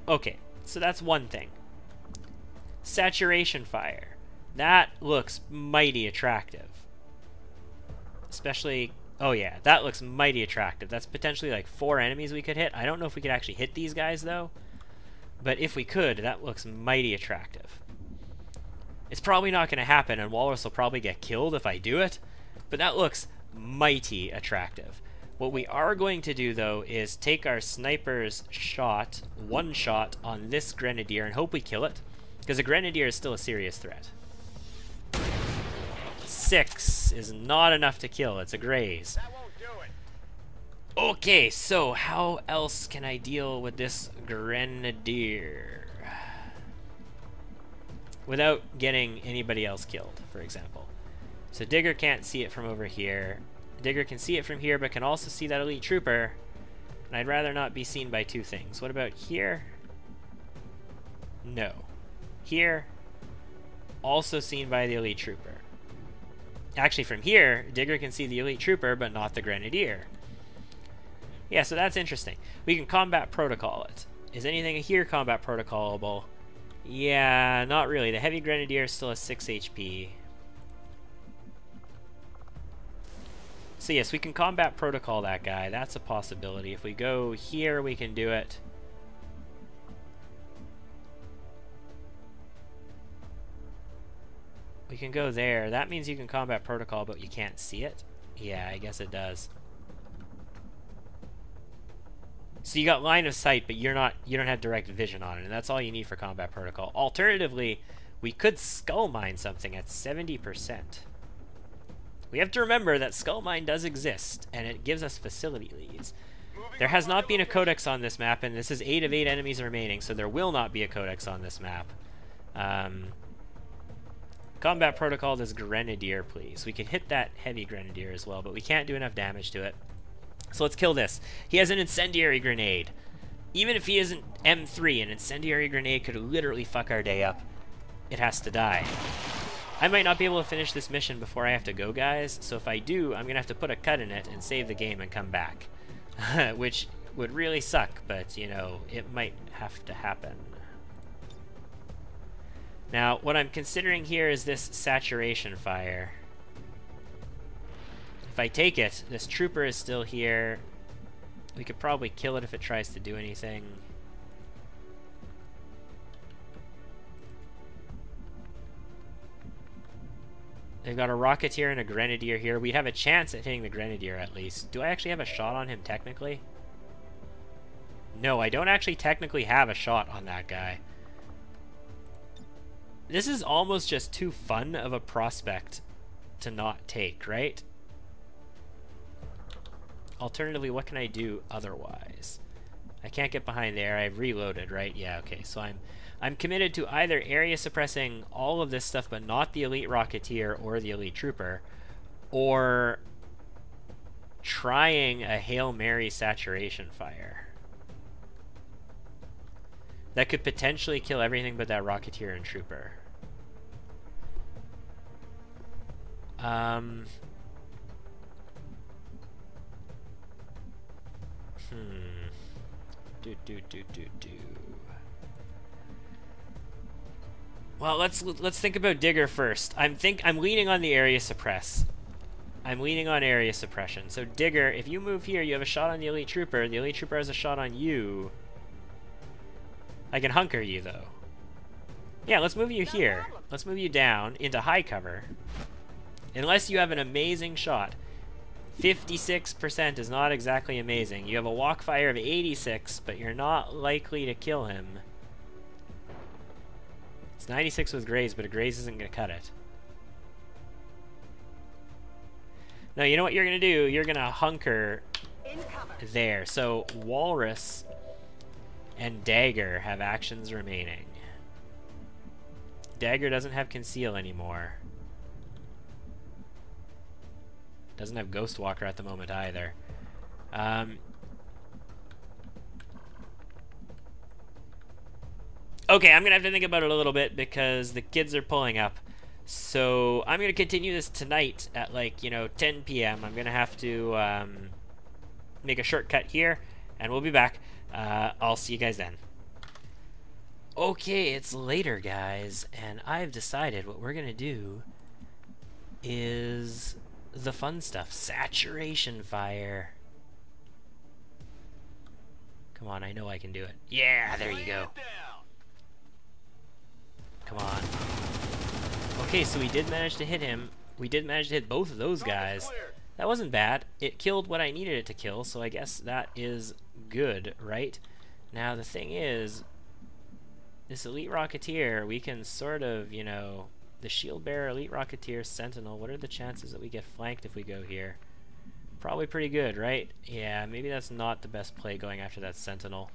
Okay, so that's one thing. Saturation fire. That looks mighty attractive. Especially, oh yeah, that looks mighty attractive. That's potentially like 4 enemies we could hit. I don't know if we could actually hit these guys though. But if we could, that looks mighty attractive. It's probably not going to happen, and Walrus will probably get killed if I do it. But that looks mighty attractive. What we are going to do, though, is take our sniper's shot, one shot, on this Grenadier and hope we kill it. Because a Grenadier is still a serious threat. 6 is not enough to kill. It's a graze. That won't do it. Okay, so how else can I deal with this Grenadier without getting anybody else killed, for example? So Digger can't see it from over here. Digger can see it from here, but can also see that Elite Trooper. And I'd rather not be seen by 2 things. What about here? No. Here, also seen by the Elite Trooper. Actually, from here, Digger can see the Elite Trooper, but not the Grenadier. Yeah, so that's interesting. We can combat protocol it. Is anything here combat protocolable? Yeah, not really. The Heavy Grenadier still has 6 HP. So yes, we can combat protocol that guy. That's a possibility. If we go here, we can do it. We can go there. That means you can combat protocol, but you can't see it. Yeah, I guess it does. So you got line of sight, but you don't have direct vision on it, and that's all you need for combat protocol. Alternatively, we could skull mine something at 70%. We have to remember that skull mine does exist, and it gives us facility leads. There has not been a codex on this map, and this is 8 of 8 enemies remaining, so there will not be a codex on this map. Combat protocol this Grenadier, please. We can hit that Heavy Grenadier as well, but we can't do enough damage to it. So let's kill this. He has an incendiary grenade. Even if he isn't M3, an incendiary grenade could literally fuck our day up. It has to die. I might not be able to finish this mission before I have to go, guys, so if I do, I'm going to have to put a cut in it and save the game and come back. Which would really suck, but, you know, it might have to happen. Now, what I'm considering here is this saturation fire. If I take it, this trooper is still here. We could probably kill it if it tries to do anything. They've got a Rocketeer and a Grenadier here. We'd have a chance at hitting the Grenadier at least. Do I actually have a shot on him technically? No, I don't actually technically have a shot on that guy. This is almost just too fun of a prospect to not take, right? Alternatively, what can I do otherwise? I can't get behind there. I've reloaded, right? Yeah, okay. So I'm committed to either area suppressing all of this stuff but not the Elite Rocketeer or the Elite Trooper, or trying a Hail Mary saturation fire. That could potentially kill everything but that Rocketeer and Trooper. Well, let's think about Digger first. I'm leaning on the area suppress. I'm leaning on area suppression. So Digger, if you move here, you have a shot on the elite trooper. The elite trooper has a shot on you. I can hunker you though. Yeah, let's move you here. Let's move you down into high cover. Unless you have an amazing shot. 56% is not exactly amazing. You have a walk fire of 86, but you're not likely to kill him. It's 96 with graze, but a graze isn't going to cut it. No, you know what you're going to do? You're going to hunker there. So Walrus and Dagger have actions remaining. Dagger doesn't have Conceal anymore. Doesn't have Ghostwalker at the moment either. Okay, I'm gonna have to think about it a little bit because the kids are pulling up. So I'm gonna continue this tonight at like, you know, 10 p.m. I'm gonna have to make a shortcut here, and we'll be back. I'll see you guys then. Okay, it's later, guys, and I've decided what we're gonna do is the fun stuff. Saturation fire. Come on, I know I can do it. Yeah, there you go. Come on. Okay, so we did manage to hit him. We did manage to hit both of those guys. That wasn't bad. It killed what I needed it to kill, so I guess that is good, right? Now, the thing is, this Elite Rocketeer, we can sort of, you know, the Shield Bearer, Elite Rocketeer, Sentinel, what are the chances that we get flanked if we go here? Probably pretty good, right? Yeah, maybe that's not the best play going after that Sentinel.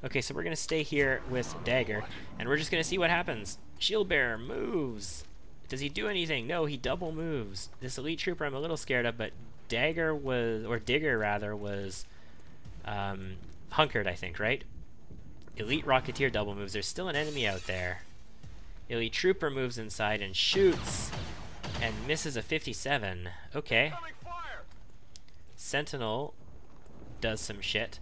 Okay, so we're going to stay here with Dagger, and we're just going to see what happens. Shield Bearer moves. Does he do anything? No, he double moves. This Elite Trooper I'm a little scared of, but Dagger was, or Digger rather, was hunkered, I think, right? Elite Rocketeer double moves. There's still an enemy out there. Elite Trooper moves inside and shoots and misses a 57. Okay. Sentinel does some shit.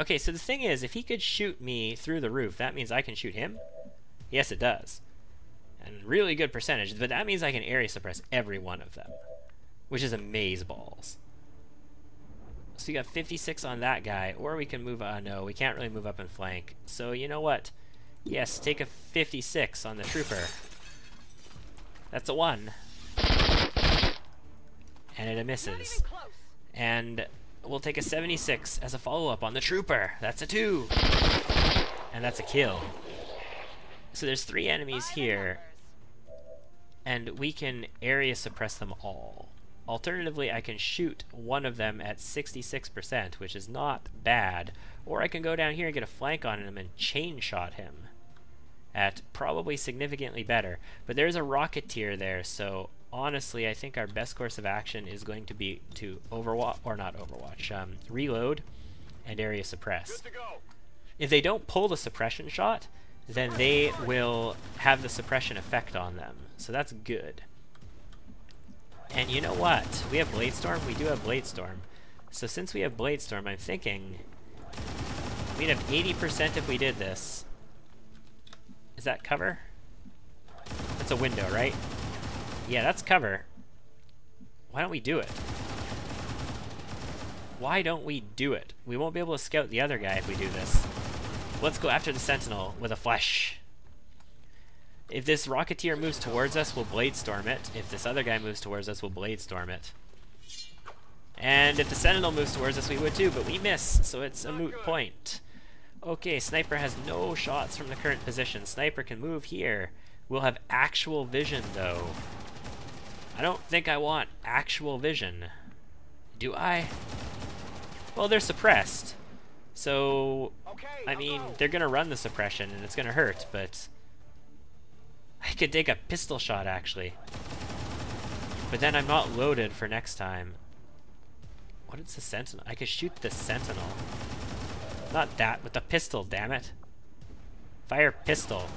Okay, so the thing is, if he could shoot me through the roof, that means I can shoot him? Yes, it does. And really good percentage, but that means I can area suppress every one of them, which is amazeballs. So we got 56 on that guy, or we can move, no, we can't really move up and flank. So you know what? Yes, take a 56 on the trooper. That's a 1. And it misses. And we'll take a 76 as a follow-up on the trooper. That's a 2. And that's a kill. So there's 3 enemies here, and we can area suppress them all. Alternatively, I can shoot one of them at 66%, which is not bad, or I can go down here and get a flank on him and chain shot him at probably significantly better. But there's a Rocketeer there, so honestly, I think our best course of action is going to be to overwatch, or not overwatch, reload and area suppress. If they don't pull the suppression shot, then they will have the suppression effect on them, so that's good. And you know what? We have BLADESTORM? We do have BLADESTORM. So since we have BLADESTORM, I'm thinking we'd have 80% if we did this. Is that cover? That's a window, right? Yeah, that's cover. Why don't we do it? Why don't we do it? We won't be able to scout the other guy if we do this. Let's go after the Sentinel with a flash. If this Rocketeer moves towards us, we'll BLADESTORM it. If this other guy moves towards us, we'll BLADESTORM it. And if the Sentinel moves towards us, we would too, but we miss, so it's a moot point. Okay, Sniper has no shots from the current position. Sniper can move here. We'll have actual vision, though. I don't think I want actual vision. Do I? Well, they're suppressed. So, I mean, they're gonna run the suppression, and it's gonna hurt, but I could take a pistol shot, actually. But then I'm not loaded for next time. What is the Sentinel? I could shoot the Sentinel. Not that, with the pistol, damn it. Fire pistol.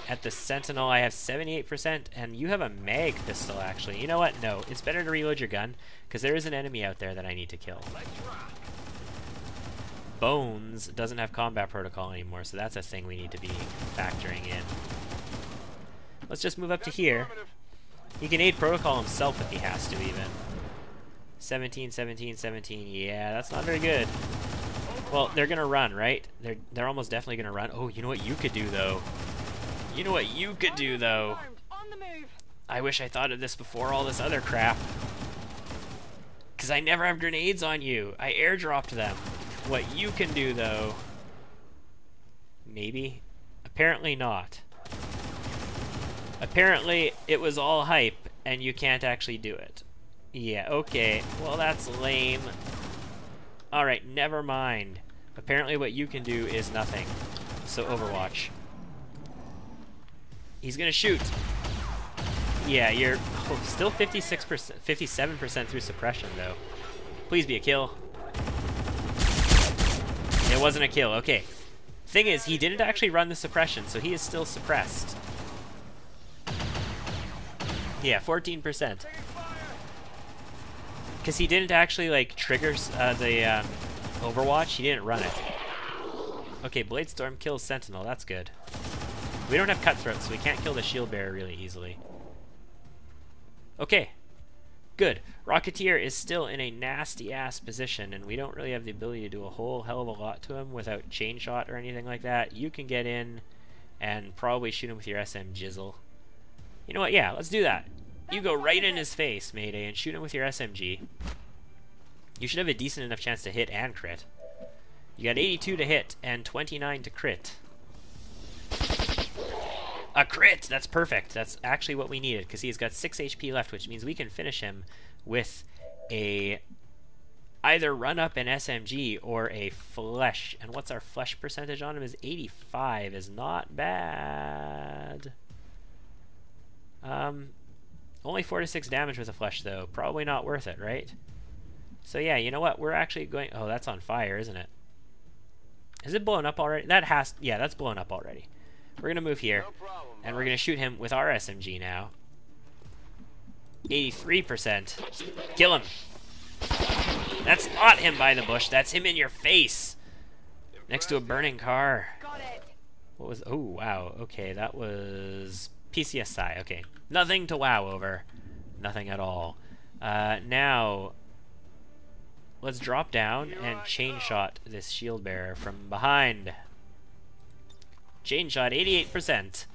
At the Sentinel, I have 78%, and you have a mag pistol, actually. You know what? No, it's better to reload your gun, because there is an enemy out there that I need to kill. Bones doesn't have combat protocol anymore, so that's a thing we need to be factoring in. Let's just move up to here. He can aid protocol himself if he has to, even. 17, 17, 17. Yeah, that's not very good. Well, they're gonna run, right? They're almost definitely gonna run. Oh, you know what you could do, though? You know what you could do, though? I wish I thought of this before all this other crap. Because I never have grenades on you. I airdropped them. What you can do, though... Maybe? Apparently not. Apparently, it was all hype, and you can't actually do it. Yeah, okay. Well, that's lame. Alright, never mind. Apparently what you can do is nothing. So Overwatch. He's gonna shoot. Yeah, you're still 56%, 57% through suppression, though. Please be a kill. It wasn't a kill, okay. Thing is, he didn't actually run the suppression, so he is still suppressed. Yeah, 14%. Because he didn't actually, like, trigger the Overwatch. He didn't run it. Okay, BLADESTORM kills Sentinel. That's good. We don't have Cutthroat, so we can't kill the Shield Bearer really easily. Okay. Good. Rocketeer is still in a nasty-ass position, and we don't really have the ability to do a whole hell of a lot to him without chain shot or anything like that. You can get in and probably shoot him with your SM Jizzle. You know what? Yeah, let's do that. You go right in his face, Mayday, and shoot him with your SMG. You should have a decent enough chance to hit and crit. You got 82 to hit and 29 to crit. A crit! That's perfect. That's actually what we needed, because he's got 6 HP left, which means we can finish him with a either run up an SMG or a flesh. And what's our flesh percentage on him? Is 85. Is not bad. Only 4 to 6 damage with a flesh, though. Probably not worth it, right? So yeah, you know what? We're actually going... Oh, that's on fire, isn't it? Is it blown up already? That has... Yeah, that's blown up already. We're going to move here, and we're going to shoot him with our SMG now. 83%. Kill him. That's not him by the bush. That's him in your face. Next to a burning car. What was... Oh, wow. Okay, that was... PCSI. Okay. Nothing to wow over. Nothing at all. Now, let's drop down and chain shot this shield bearer from behind. Chain shot, 88%.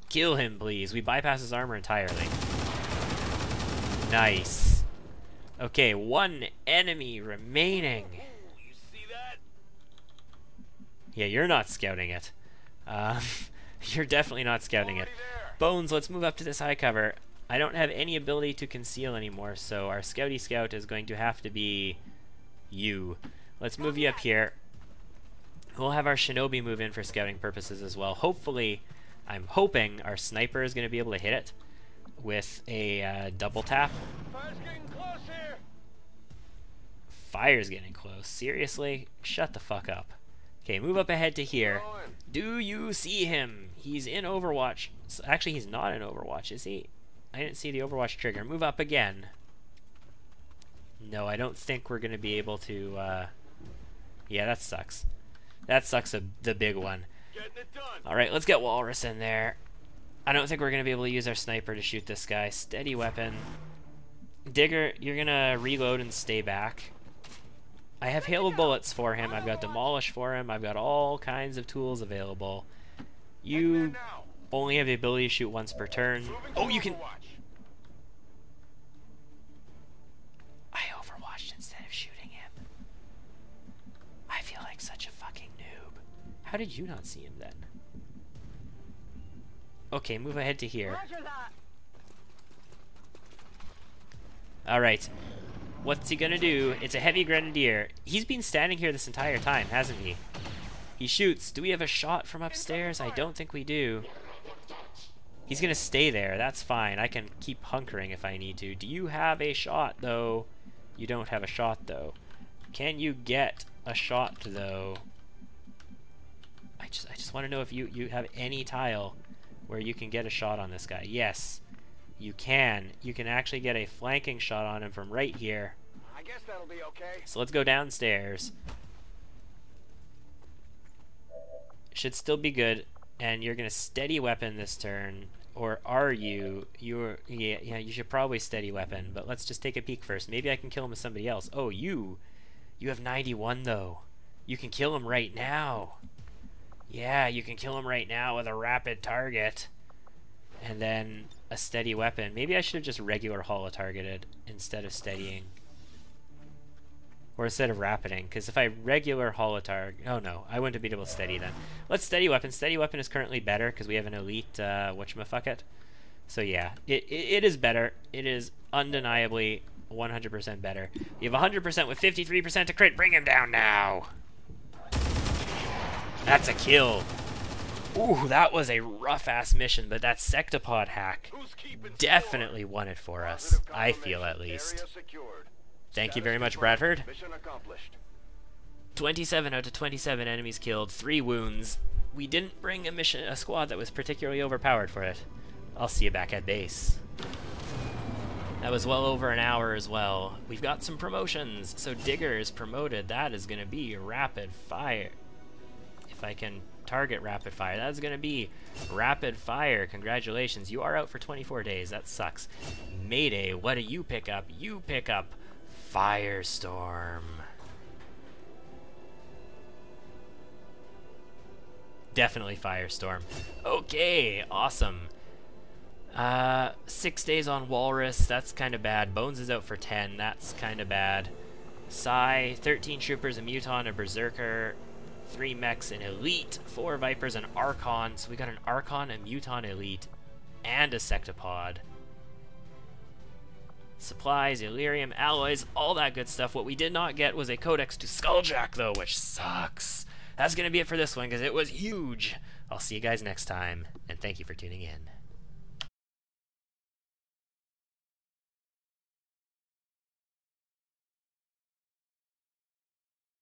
Kill him, please. We bypass his armor entirely. Nice. Okay, 1 enemy remaining. You see that? Yeah, you're not scouting it. You're definitely not scouting it. Bones, let's move up to this high cover. I don't have any ability to conceal anymore, so our scouty scout is going to have to be you. Let's move you up here. We'll have our shinobi move in for scouting purposes as well. Hopefully, I'm hoping our sniper is going to be able to hit it with a double tap. Fire's getting close here. Fire's getting close. Seriously? Shut the fuck up. Okay, move up ahead to here. Do you see him? He's in Overwatch. Actually, he's not in Overwatch, is he? I didn't see the Overwatch trigger. Move up again. No, I don't think we're going to be able to... Yeah, that sucks. That sucks, the big one. Alright, let's get Walrus in there. I don't think we're going to be able to use our sniper to shoot this guy. Steady weapon. Digger, you're going to reload and stay back. I have hail of bullets for him. I've got demolish for him. I've got all kinds of tools available. You only have the ability to shoot once per turn. Oh, you can... I overwatched instead of shooting him. I feel like such a fucking noob. How did you not see him then? Okay, move ahead to here. Alright. What's he gonna do? It's a heavy grenadier. He's been standing here this entire time, hasn't he? He shoots. Do we have a shot from upstairs? I don't think we do. He's gonna stay there. That's fine. I can keep hunkering if I need to. Do you have a shot, though? You don't have a shot, though. Can you get a shot, though? I just want to know if you have any tile where you can get a shot on this guy. Yes. You can. You can actually get a flanking shot on him from right here. I guess that'll be okay. So let's go downstairs. should still be good. And you're gonna steady weapon this turn. Or are you? Yeah, you should probably steady weapon. But let's just take a peek first. Maybe I can kill him with somebody else. Oh, you have 91 though. You can kill him right now. Yeah, you can kill him right now with a rapid target. And then a steady weapon. Maybe I should have just regular holo-targeted instead of steadying. Or instead of rapiding. Because if I regular holo-target... Oh no, I wouldn't have been able to steady then. Let's steady weapon. Steady weapon is currently better because we have an elite whatchamaffucket. So yeah, it is better. It is undeniably 100% better. You have 100% with 53% to crit. Bring him down now. That's a kill. Ooh, that was a rough-ass mission, but that sectopod hack definitely won it for us. I feel, at least. Thank you very much, Bradford. 27 out of 27 enemies killed, 3 wounds. We didn't bring a squad that was particularly overpowered for it. I'll see you back at base. That was well over an hour as well. We've got some promotions. So Digger is promoted. That is going to be rapid fire. If I can target rapid fire, that's going to be rapid fire. Congratulations. You are out for 24 days. That sucks. Mayday, what do you pick up? You pick up Firestorm. Definitely Firestorm. Okay, awesome. 6 days on Walrus, that's kind of bad. Bones is out for 10, that's kind of bad. Psy, 13 Troopers, a Muton, a Berserker, 3 Mechs, an Elite, 4 Vipers, an Archon. So we got an Archon, a Muton Elite, and a Sectopod. Supplies, Illyrium, alloys, all that good stuff. What we did not get was a Codex to Skulljack, though, which sucks. That's going to be it for this one, because it was huge. I'll see you guys next time, and thank you for tuning in.